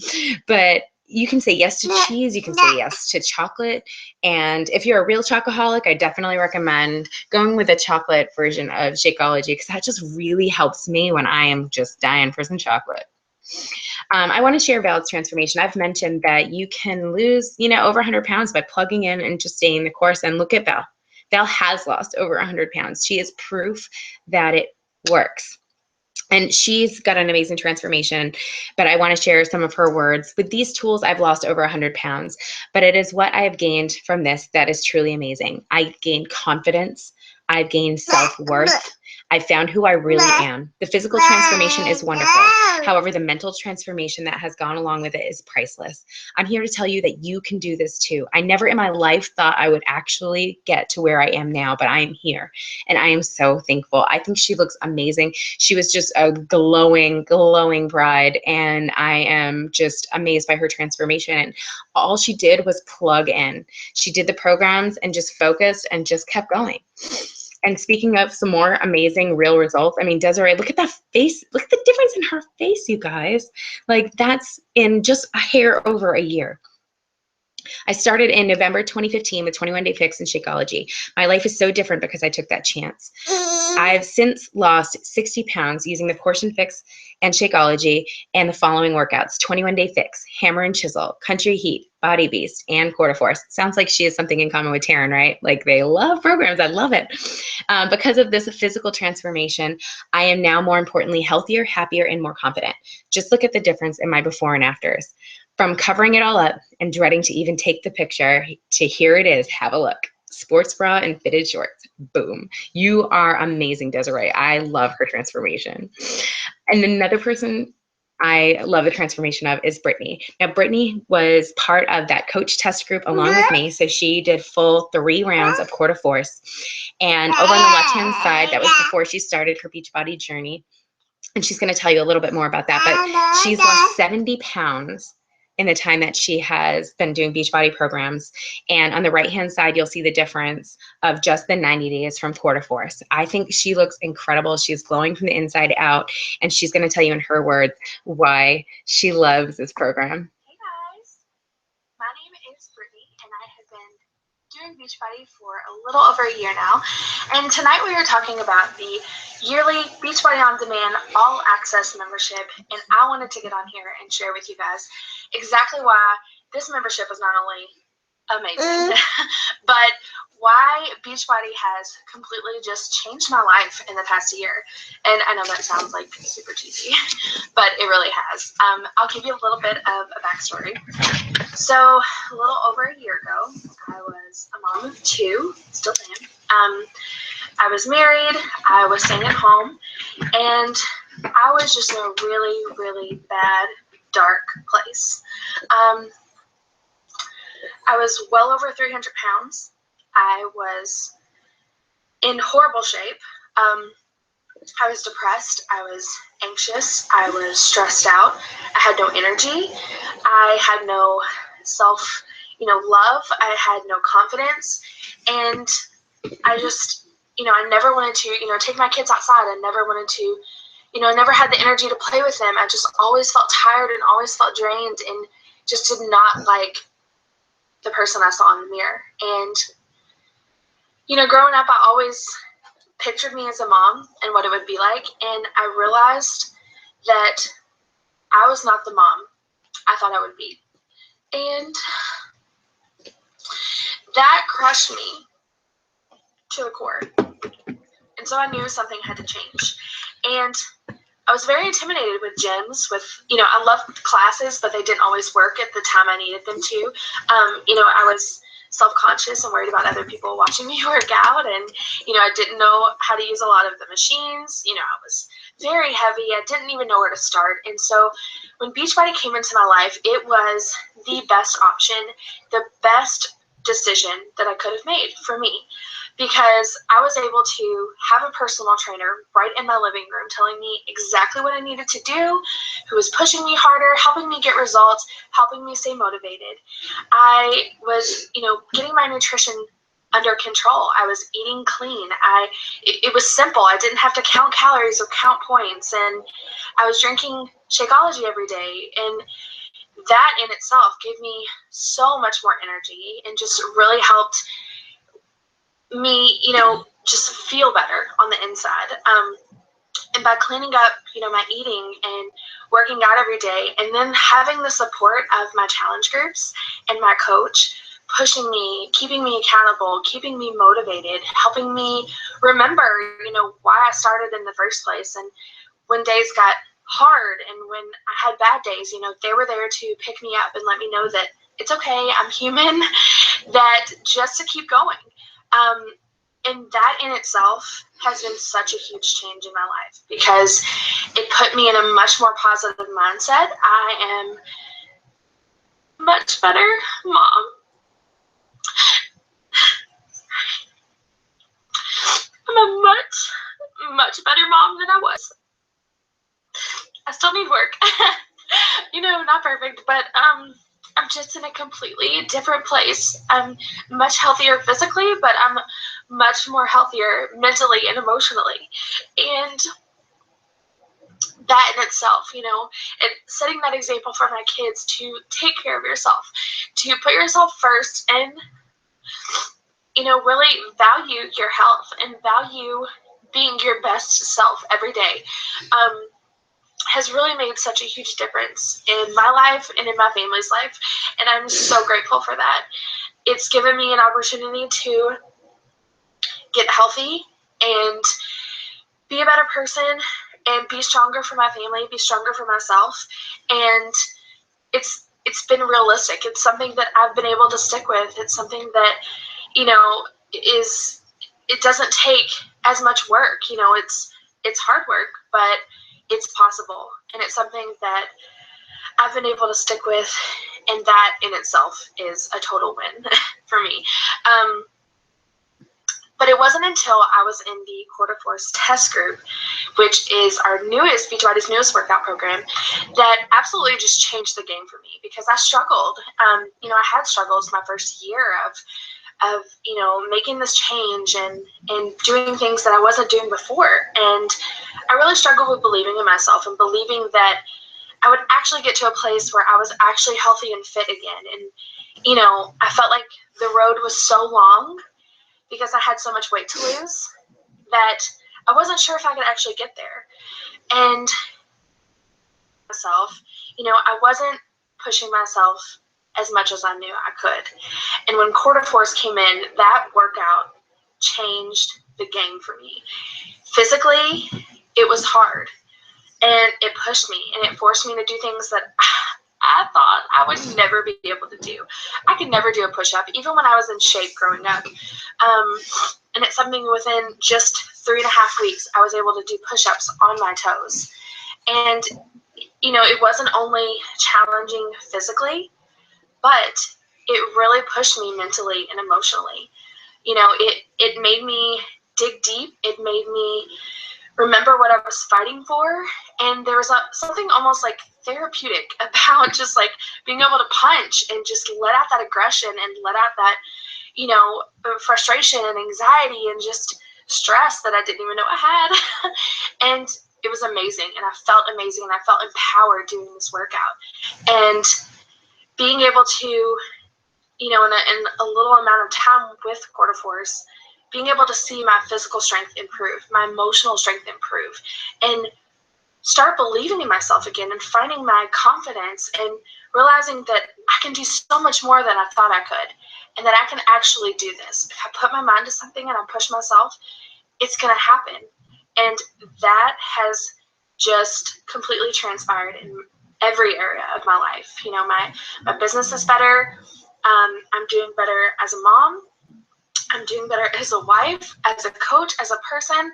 [SPEAKER 1] But you can say yes to cheese. You can say yes to chocolate. And if you're a real chocoholic, I definitely recommend going with a chocolate version of Shakeology, because that just really helps me when I am just dying for some chocolate. I want to share Val's transformation. I've mentioned that you can lose, over 100 pounds by plugging in and just staying the course. And look at Val. Val has lost over 100 pounds. She is proof that it works. And she's got an amazing transformation, but I want to share some of her words. With these tools, I've lost over 100 pounds, but it is what I have gained from this that is truly amazing. I've gained confidence. I've gained self-worth. I found who I really am. The physical transformation is wonderful. However, the mental transformation that has gone along with it is priceless. I'm here to tell you that you can do this too. I never in my life thought I would actually get to where I am now, but I am here, and I am so thankful. I think she looks amazing. She was just a glowing, glowing bride, and I am just amazed by her transformation. And all she did was plug in. She did the programs and just focused and just kept going. And speaking of some more amazing real results, I mean, Desiree, look at that face. Look at the difference in her face, you guys. Like, that's in just a hair over a year. I started in November 2015 with 21-day fix and Shakeology. My life is so different because I took that chance. I've since lost 60 pounds using the portion fix and Shakeology and the following workouts: 21-day fix, hammer and chisel, country heat, body beast, and quarter force. Sounds like she has something in common with Taryn, right? Like, they love programs. I love it. Because of this physical transformation, I am now, more importantly, healthier, happier, and more confident. Just look at the difference in my before and afters. From covering it all up and dreading to even take the picture to here it is, have a look. Sports bra and fitted shorts. Boom. You are amazing, Desiree. I love her transformation. And another person I love the transformation of is Brittany. Now, Brittany was part of that coach test group along with me. So she did full 3 rounds of quarter force. And over on the left-hand side, that was before she started her Beachbody journey. And she's going to tell you a little bit more about that. But she's lost 70 pounds in the time that she has been doing Beachbody programs. And on the right-hand side, you'll see the difference of just the 90 days from quarter force. I think she looks incredible. She's glowing from the inside out, and she's going to tell you in her words why she loves this program.
[SPEAKER 2] Hey guys, my name is Brittany, and I have been doing Beachbody for a little over a year now, and tonight we are talking about the yearly Beachbody On Demand All Access membership, and I wanted to get on here and share with you guys exactly why this membership is not only amazing, but why Beachbody has completely just changed my life in the past year. And I know that sounds like super cheesy, but it really has. I'll give you a little bit of a backstory. So a little over a year ago, I was a mom of two, still am. I was married, I was staying at home, and I was just in a really, really bad, dark place. I was well over 300 pounds. I was in horrible shape. I was depressed. I was anxious. I was stressed out. I had no energy. I had no love. I had no confidence. And I just, I never wanted to, take my kids outside. I never wanted to, I never had the energy to play with them. I just always felt tired and always felt drained and just did not like the person I saw in the mirror. And growing up, I always pictured me as a mom and what it would be like, and I realized that I was not the mom I thought I would be. And that crushed me to the core. And so I knew something had to change. And I was very intimidated with gyms, I loved classes, but they didn't always work at the time I needed them to. I was self-conscious and worried about other people watching me work out, and I didn't know how to use a lot of the machines. I was very heavy. I didn't even know where to start. And so when Beachbody came into my life, it was the best option, the best decision that I could have made for me, because I was able to have a personal trainer right in my living room telling me exactly what I needed to do, who was pushing me harder, helping me get results, helping me stay motivated. I was, getting my nutrition under control. I was eating clean. It was simple. I didn't have to count calories or count points, and I was drinking Shakeology every day, and that in itself gave me so much more energy and just really helped me, just feel better on the inside. And by cleaning up, my eating and working out every day, and then having the support of my challenge groups and my coach pushing me, keeping me accountable, keeping me motivated, helping me remember, why I started in the first place. And when days got hard and when I had bad days, they were there to pick me up and let me know that it's okay, I'm human, that just to keep going. And that in itself has been such a huge change in my life, because it put me in a much more positive mindset. I am a much better mom. I'm a much, much better mom than I was. I still need work. Not perfect, but I'm just in a completely different place. I'm much healthier physically, but I'm much more healthier mentally and emotionally. And that in itself, setting that example for my kids to take care of yourself, to put yourself first, and, really value your health and value being your best self every day, has really made such a huge difference in my life and in my family's life, and I'm so grateful for that. It's given me an opportunity to get healthy and be a better person and be stronger for my family, be stronger for myself, and it's been realistic. It's something that I've been able to stick with. It's something that, it doesn't take as much work. It's hard work, but it's possible, and it's something that I've been able to stick with, and that in itself is a total win for me. But it wasn't until I was in the Quarter Force test group, which is our newest, Beachbody's newest workout program, that absolutely just changed the game for me, because I struggled. I had struggles my first year of making this change and doing things that I wasn't doing before. And I really struggled with believing in myself and believing that I would actually get to a place where I was actually healthy and fit again. And, I felt like the road was so long because I had so much weight to lose that I wasn't sure if I could actually get there. And myself, I wasn't pushing myself as much as I knew I could. And when Quarter Force came in, that workout changed the game for me. Physically, it was hard, and it pushed me, and it forced me to do things that I thought I would never be able to do. I could never do a push-up, even when I was in shape growing up. And it's something within just 3.5 weeks, I was able to do push-ups on my toes. And, it wasn't only challenging physically, but it really pushed me mentally and emotionally. It made me dig deep. It made me remember what I was fighting for. And there was something almost like therapeutic about just like being able to punch and just let out that aggression and let out that, frustration and anxiety and just stress that I didn't even know I had. And it was amazing. And I felt amazing. And I felt empowered doing this workout. And being able to, in a little amount of time with Quarter Force, being able to see my physical strength improve, my emotional strength improve, and start believing in myself again and finding my confidence and realizing that I can do so much more than I thought I could and that I can actually do this. If I put my mind to something and I push myself, it's going to happen. And that has just completely transpired in every area of my life. My business is better. I'm doing better as a mom. I'm doing better as a wife, as a coach, as a person.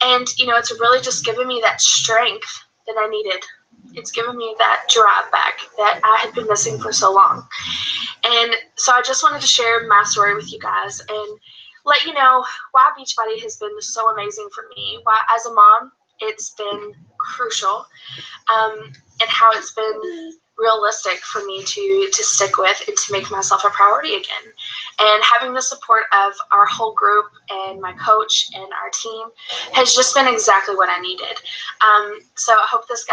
[SPEAKER 2] And, it's really just given me that strength that I needed. It's given me that drive back that I had been missing for so long. And so I just wanted to share my story with you guys and let you know why Beachbody has been so amazing for me. Why, as a mom, it's been crucial, and how it's been realistic for me to stick with and to make myself a priority again. And having the support of our whole group and my coach and our team has just been exactly what I needed. So I hope this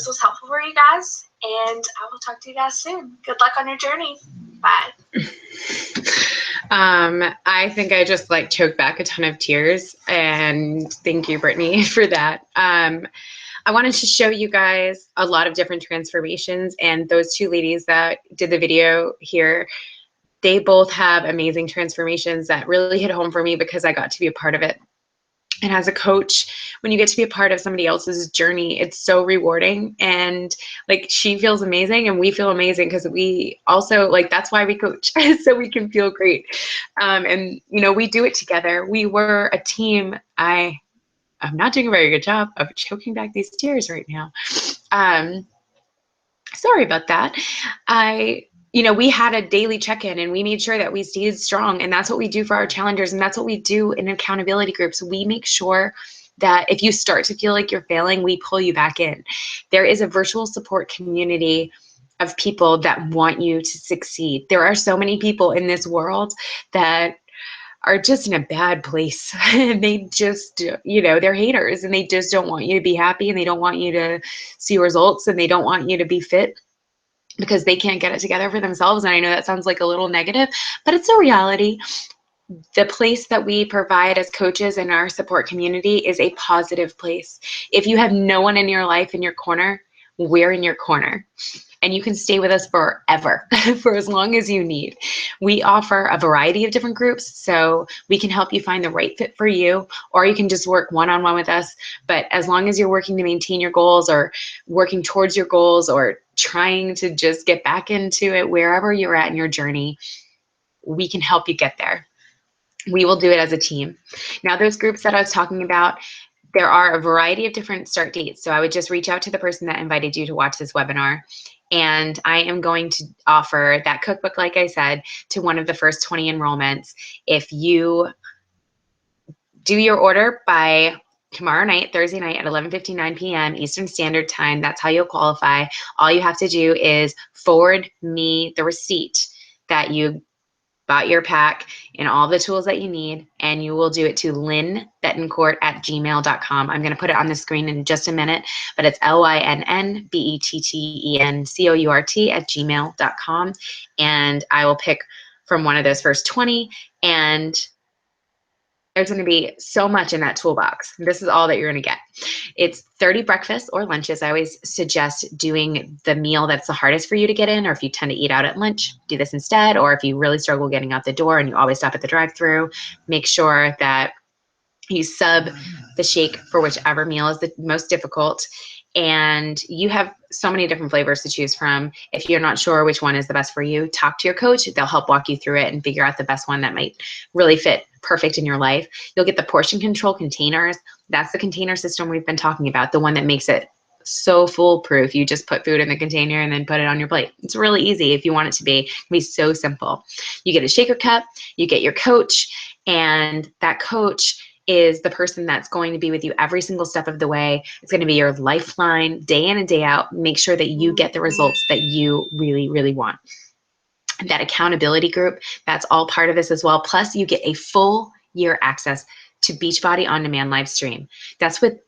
[SPEAKER 2] was helpful for you guys, and I will talk to you guys soon. Good luck on your journey. Bye.
[SPEAKER 1] I think I just choked back a ton of tears, and thank you, Brittany, for that. I wanted to show you guys a lot of different transformations, and those two ladies that did the video here, they both have amazing transformations that really hit home for me because I got to be a part of it. And as a coach, when you get to be a part of somebody else's journey, it's so rewarding. And she feels amazing and we feel amazing because we also that's why we coach, so we can feel great. And we do it together. We were a team. I'm not doing a very good job of choking back these tears right now. Sorry about that. We had a daily check-in and we made sure that we stayed strong, and that's what we do for our challengers, and that's what we do in accountability groups. We make sure that if you start to feel like you're failing, we pull you back in. There is a virtual support community of people that want you to succeed. There are so many people in this world that are just in a bad place. They just, they're haters and they just don't want you to be happy, and they don't want you to see results, and they don't want you to be fit because they can't get it together for themselves. And I know that sounds like a little negative, but it's a reality. The place that we provide as coaches in our support community is a positive place. If you have no one in your life in your corner, we're in your corner. And you can stay with us forever, for as long as you need. We offer a variety of different groups, so we can help you find the right fit for you, or you can just work one-on-one with us. But as long as you're working to maintain your goals, or working towards your goals, or trying to just get back into it, wherever you're at in your journey, we can help you get there. We will do it as a team. Now, those groups that I was talking about, there are a variety of different start dates. So I would just reach out to the person that invited you to watch this webinar. And I am going to offer that cookbook, like I said, to one of the first 20 enrollments. If you do your order by tomorrow night, Thursday night at 11:59 p.m. Eastern Standard Time, that's how you'll qualify. All you have to do is forward me the receipt that you bought your pack and all the tools that you need, and you will do it to lynnbettencourt@gmail.com. I'm going to put it on the screen in just a minute, but it's lynnbettencourt@gmail.com, and I will pick from one of those first 20, and there's going to be so much in that toolbox. This is all that you're going to get. It's 30 breakfasts or lunches. I always suggest doing the meal that's the hardest for you to get in, or if you tend to eat out at lunch, do this instead. Or if you really struggle getting out the door and you always stop at the drive-thru, make sure that you sub the shake for whichever meal is the most difficult. And you have so many different flavors to choose from. If you're not sure which one is the best for you, talk to your coach. They'll help walk you through it and figure out the best one that might really fit perfect in your life. You'll get the portion control containers. That's the container system we've been talking about, the one that makes it so foolproof. You just put food in the container and then put it on your plate. It's really easy if you want it to be. It can be so simple. You get a shaker cup, you get your coach, and that coach is the person that's going to be with you every single step of the way. It's going to be your lifeline day in and day out. Make sure that you get the results that you really, really want. That accountability group, that's all part of this as well. Plus, you get a full year access to Beachbody On Demand live stream. That's with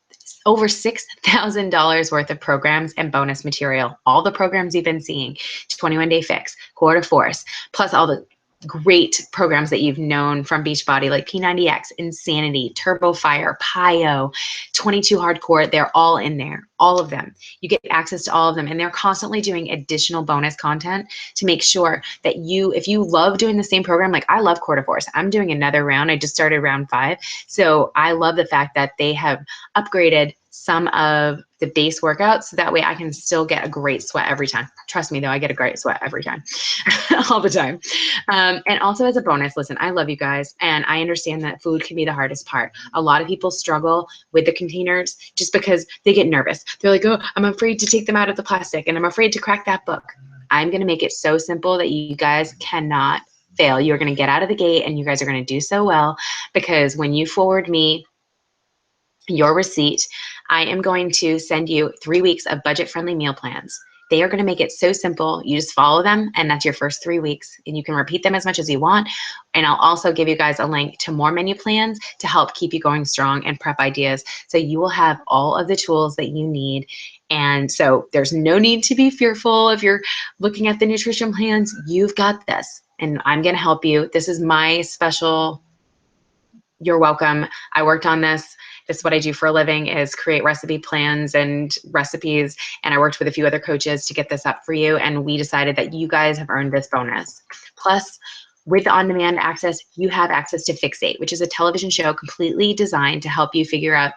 [SPEAKER 1] over $6,000 worth of programs and bonus material. All the programs you've been seeing, 21 Day Fix, Core to Force, plus all the great programs that you've known from Beachbody like P90X, Insanity, Turbo Fire, PiYo, 22 Hardcore. They're all in there, all of them. You get access to all of them, and they're constantly doing additional bonus content to make sure that you, if you love doing the same program, like I love Core to Force. I'm doing another round. I just started round 5. So I love the fact that they have upgraded some of the base workouts so that way I can still get a great sweat every time. Trust me though, I get a great sweat every time, all the time. And also as a bonus, listen, I love you guys, and I understand that food can be the hardest part. A lot of people struggle with the containers just because they get nervous. They're like, oh, I'm afraid to take them out of the plastic and I'm afraid to crack that book. I'm going to make it so simple that you guys cannot fail. You're going to get out of the gate and you guys are going to do so well, because when you forward me your receipt, I am going to send you 3 weeks of budget-friendly meal plans. They are going to make it so simple. You just follow them, and that's your first 3 weeks, and you can repeat them as much as you want. And I'll also give you guys a link to more menu plans to help keep you going strong and prep ideas. So you will have all of the tools that you need. And so there's no need to be fearful if you're looking at the nutrition plans. You've got this, and I'm going to help you. This is my special, you're welcome. I worked on this. This is what I do for a living, is create recipe plans and recipes. And I worked with a few other coaches to get this up for you. And we decided that you guys have earned this bonus. Plus, with the on-demand access, you have access to Fixate, which is a television show completely designed to help you figure out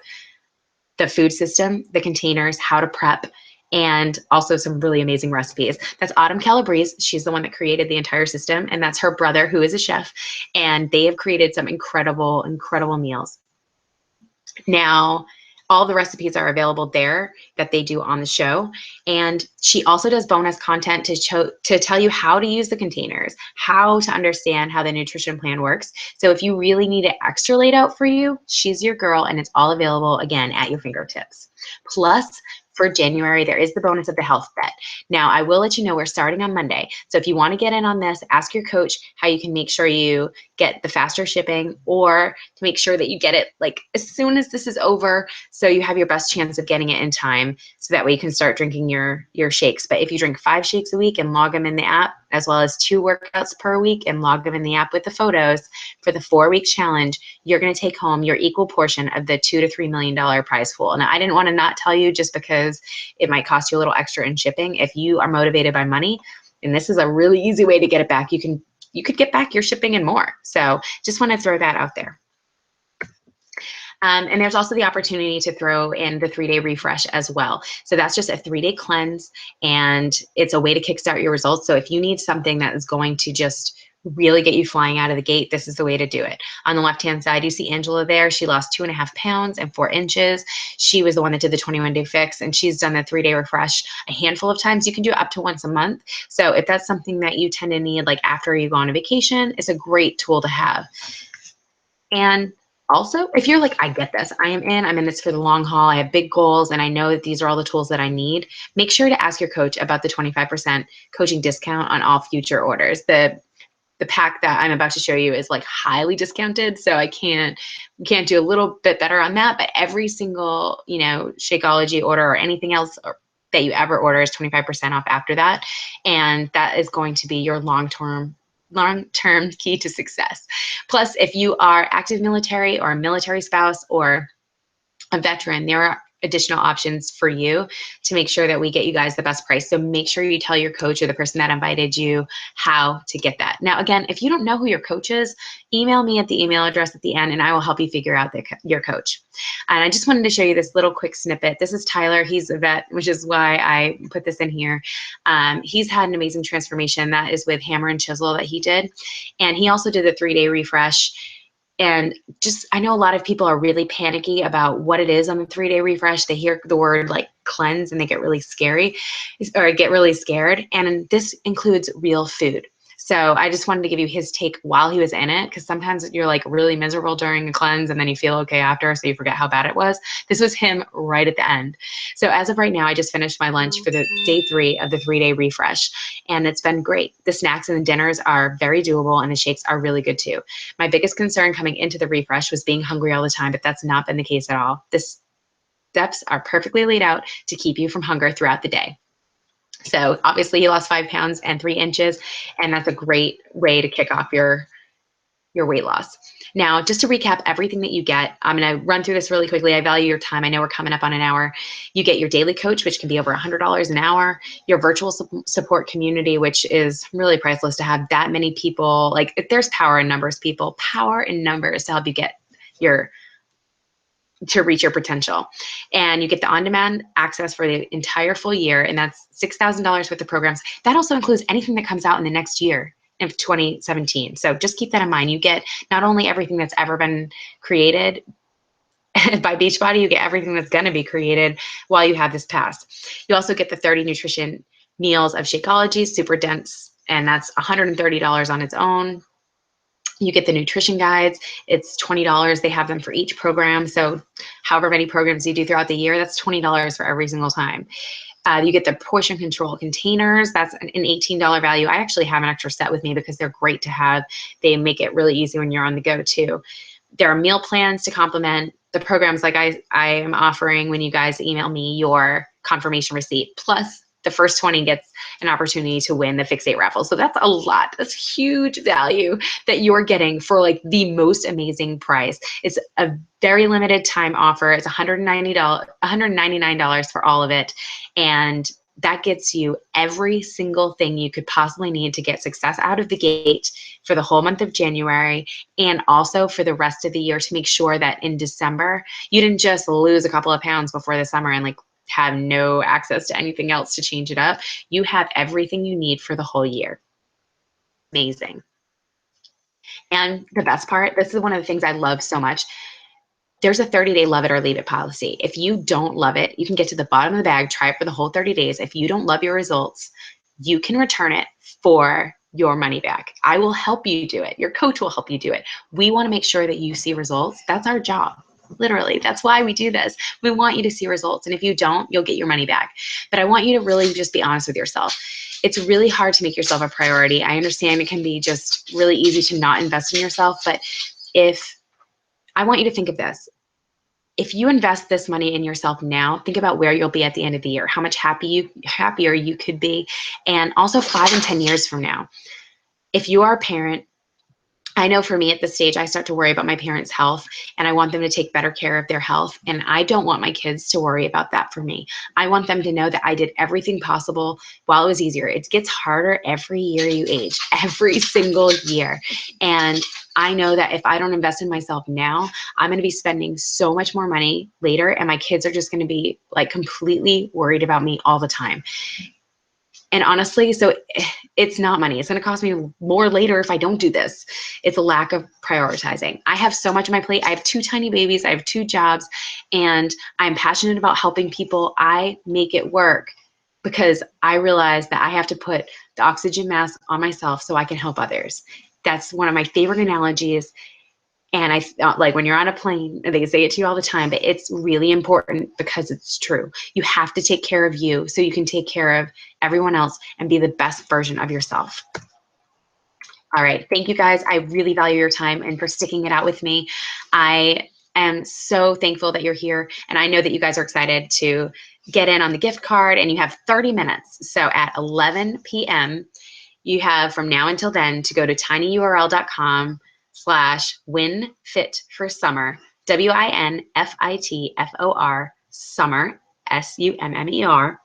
[SPEAKER 1] the food system, the containers, how to prep, and also some really amazing recipes. That's Autumn Calabrese. She's the one that created the entire system, and that's her brother, who is a chef, and they have created some incredible, incredible meals. Now, all the recipes are available there that they do on the show. And she also does bonus content to tell you how to use the containers, how to understand how the nutrition plan works. So if you really need it extra laid out for you, she's your girl, and it's all available, again, at your fingertips. Plus, for January, there is the bonus of the health bet. Now, I will let you know we're starting on Monday. So if you want to get in on this, ask your coach how you can make sure you get the faster shipping, or to make sure that you get it like as soon as this is over, so you have your best chance of getting it in time, so that way you can start drinking your shakes. But if you drink 5 shakes a week and log them in the app, as well as 2 workouts per week and log them in the app with the photos for the 4-week challenge, you're going to take home your equal portion of the $2 to $3 million prize pool. And I didn't want to not tell you just because it might cost you a little extra in shipping. If you are motivated by money, and this is a really easy way to get it back, you could get back your shipping and more. So just want to throw that out there. And there's also the opportunity to throw in the 3-day refresh as well. So that's just a 3-day cleanse, and it's a way to kickstart your results. So if you need something that is going to just really get you flying out of the gate, this is the way to do it. On the left-hand side, you see Angela there. She lost 2.5 pounds and 4 inches. She was the one that did the 21-day fix, and she's done the 3-day refresh a handful of times. You can do it up to once a month. So if that's something that you tend to need, like after you go on a vacation, it's a great tool to have. And also, if you're like, I get this, I'm in this for the long haul, I have big goals, and I know that these are all the tools that I need, make sure to ask your coach about the 25% coaching discount on all future orders. The pack that I'm about to show you is like highly discounted, so I can't do a little bit better on that, but every single, Shakeology order or anything else that you ever order is 25% off after that, and that is going to be your long-term long-term key to success. Plus, if you are active military or a military spouse or a veteran, there are additional options for you to make sure that we get you guys the best price. So make sure you tell your coach or the person that invited you how to get that. Now, again, if you don't know who your coach is, email me at the email address at the end and I will help you figure out your coach. And I just wanted to show you this little quick snippet. This is Tyler. He's a vet, which is why I put this in here. He's had an amazing transformation. That is with Hammer and Chisel that he did. And he also did the 3-day refresh. And just, I know a lot of people are really panicky about what it is on the 3-day refresh. They hear the word like cleanse and they get really scary or get really scared. And this includes real food. So I just wanted to give you his take while he was in it, because sometimes you're like really miserable during a cleanse and then you feel okay after, so you forget how bad it was. This was him right at the end. So as of right now, I just finished my lunch for the day 3 of the 3-day refresh, and it's been great. The snacks and the dinners are very doable, and the shakes are really good too. My biggest concern coming into the refresh was being hungry all the time, but that's not been the case at all. The steps are perfectly laid out to keep you from hunger throughout the day. So obviously he lost 5 pounds and 3 inches, and that's a great way to kick off your weight loss. Now, just to recap everything that you get, I'm going to run through this really quickly. I value your time. I know we're coming up on an hour. You get your daily coach, which can be over $100 an hour, your virtual support community, which is really priceless to have that many people. Like, there's power in numbers, people, power in numbers to help you get to reach your potential. And you get the on-demand access for the entire full year, and that's $6,000 worth of programs. That also includes anything that comes out in the next year of 2017. So just keep that in mind. You get not only everything that's ever been created by Beachbody, you get everything that's going to be created while you have this pass. You also get the 30 nutrition meals of Shakeology, super dense, and that's $130 on its own. You get the nutrition guides. It's $20. They have them for each program. So however many programs you do throughout the year, that's $20 for every single time. You get the portion control containers. That's an $18 value. I actually have an extra set with me because they're great to have. They make it really easy when you're on the go too. There are meal plans to complement the programs like I am offering when you guys email me your confirmation receipt. Plus, the first 20 gets an opportunity to win the Fix8 raffle. So that's a lot. That's huge value that you're getting for like the most amazing price. It's a very limited time offer. It's $199 for all of it. And that gets you every single thing you could possibly need to get success out of the gate for the whole month of January, and also for the rest of the year, to make sure that in December, you didn't just lose a couple of pounds before the summer and like have no access to anything else to change it up. You have everything you need for the whole year. Amazing. And the best part, this is one of the things I love so much. There's a 30-day love it or leave it policy. If you don't love it, you can get to the bottom of the bag, try it for the whole 30 days. If you don't love your results, you can return it for your money back. I will help you do it. Your coach will help you do it. We want to make sure that you see results. That's our job. Literally, that's why we do this. We want you to see results. And if you don't, you'll get your money back. But I want you to really just be honest with yourself. It's really hard to make yourself a priority. I understand it can be just really easy to not invest in yourself. But I want you to think of this. If you invest this money in yourself now, think about where you'll be at the end of the year, how much happier you could be, and also 5 and 10 years from now. If you are a parent, I know for me at this stage, I start to worry about my parents' health, and I want them to take better care of their health. And I don't want my kids to worry about that for me. I want them to know that I did everything possible while it was easier. It gets harder every year you age, every single year. And I know that if I don't invest in myself now, I'm going to be spending so much more money later, and my kids are just going to be like completely worried about me all the time. And honestly, so it's not money. It's going to cost me more later if I don't do this. It's a lack of prioritizing. I have so much on my plate. I have 2 tiny babies. I have 2 jobs, and I'm passionate about helping people. I make it work because I realize that I have to put the oxygen mask on myself so I can help others. That's one of my favorite analogies. And I like when you're on a plane, they say it to you all the time, but it's really important because it's true. You have to take care of you so you can take care of everyone else and be the best version of yourself. All right. Thank you guys. I really value your time and for sticking it out with me. I am so thankful that you're here. And I know that you guys are excited to get in on the gift card, and you have 30 minutes. So at 11 p.m., you have from now until then to go to tinyurl.com/winfitforsummer, WINFITFOR, summer, SUMMER.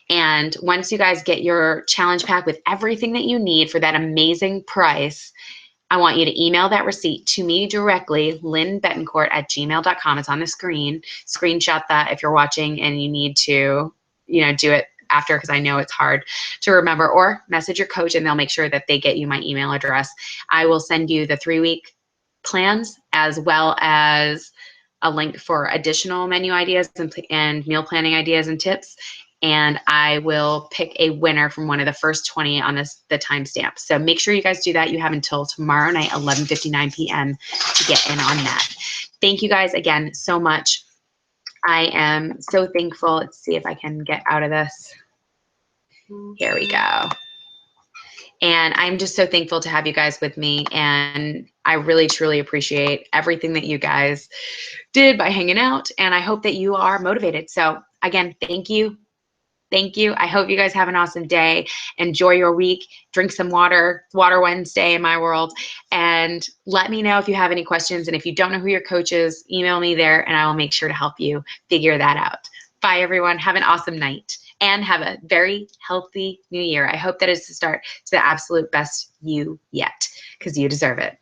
[SPEAKER 1] And once you guys get your challenge pack with everything that you need for that amazing price, I want you to email that receipt to me directly, lynnbetancourt@gmail.com. It's on the screen. Screenshot that if you're watching and you need to, do it after, because I know it's hard to remember, or message your coach and they'll make sure that they get you my email address. I will send you the 3-week plans as well as a link for additional menu ideas and meal planning ideas and tips. And I will pick a winner from one of the first 20 on the timestamp. So make sure you guys do that. You have until tomorrow night, 11:59 p.m. to get in on that. Thank you guys again so much. I am so thankful. Let's see if I can get out of this. Here we go. And I'm just so thankful to have you guys with me. And I really, truly appreciate everything that you guys did by hanging out. And I hope that you are motivated. So again, thank you. Thank you. I hope you guys have an awesome day. Enjoy your week. Drink some water. Water Wednesday in my world. And let me know if you have any questions. And if you don't know who your coach is, email me there and I will make sure to help you figure that out. Bye, everyone. Have an awesome night and have a very healthy new year. I hope that is the start to the absolute best you yet, because you deserve it.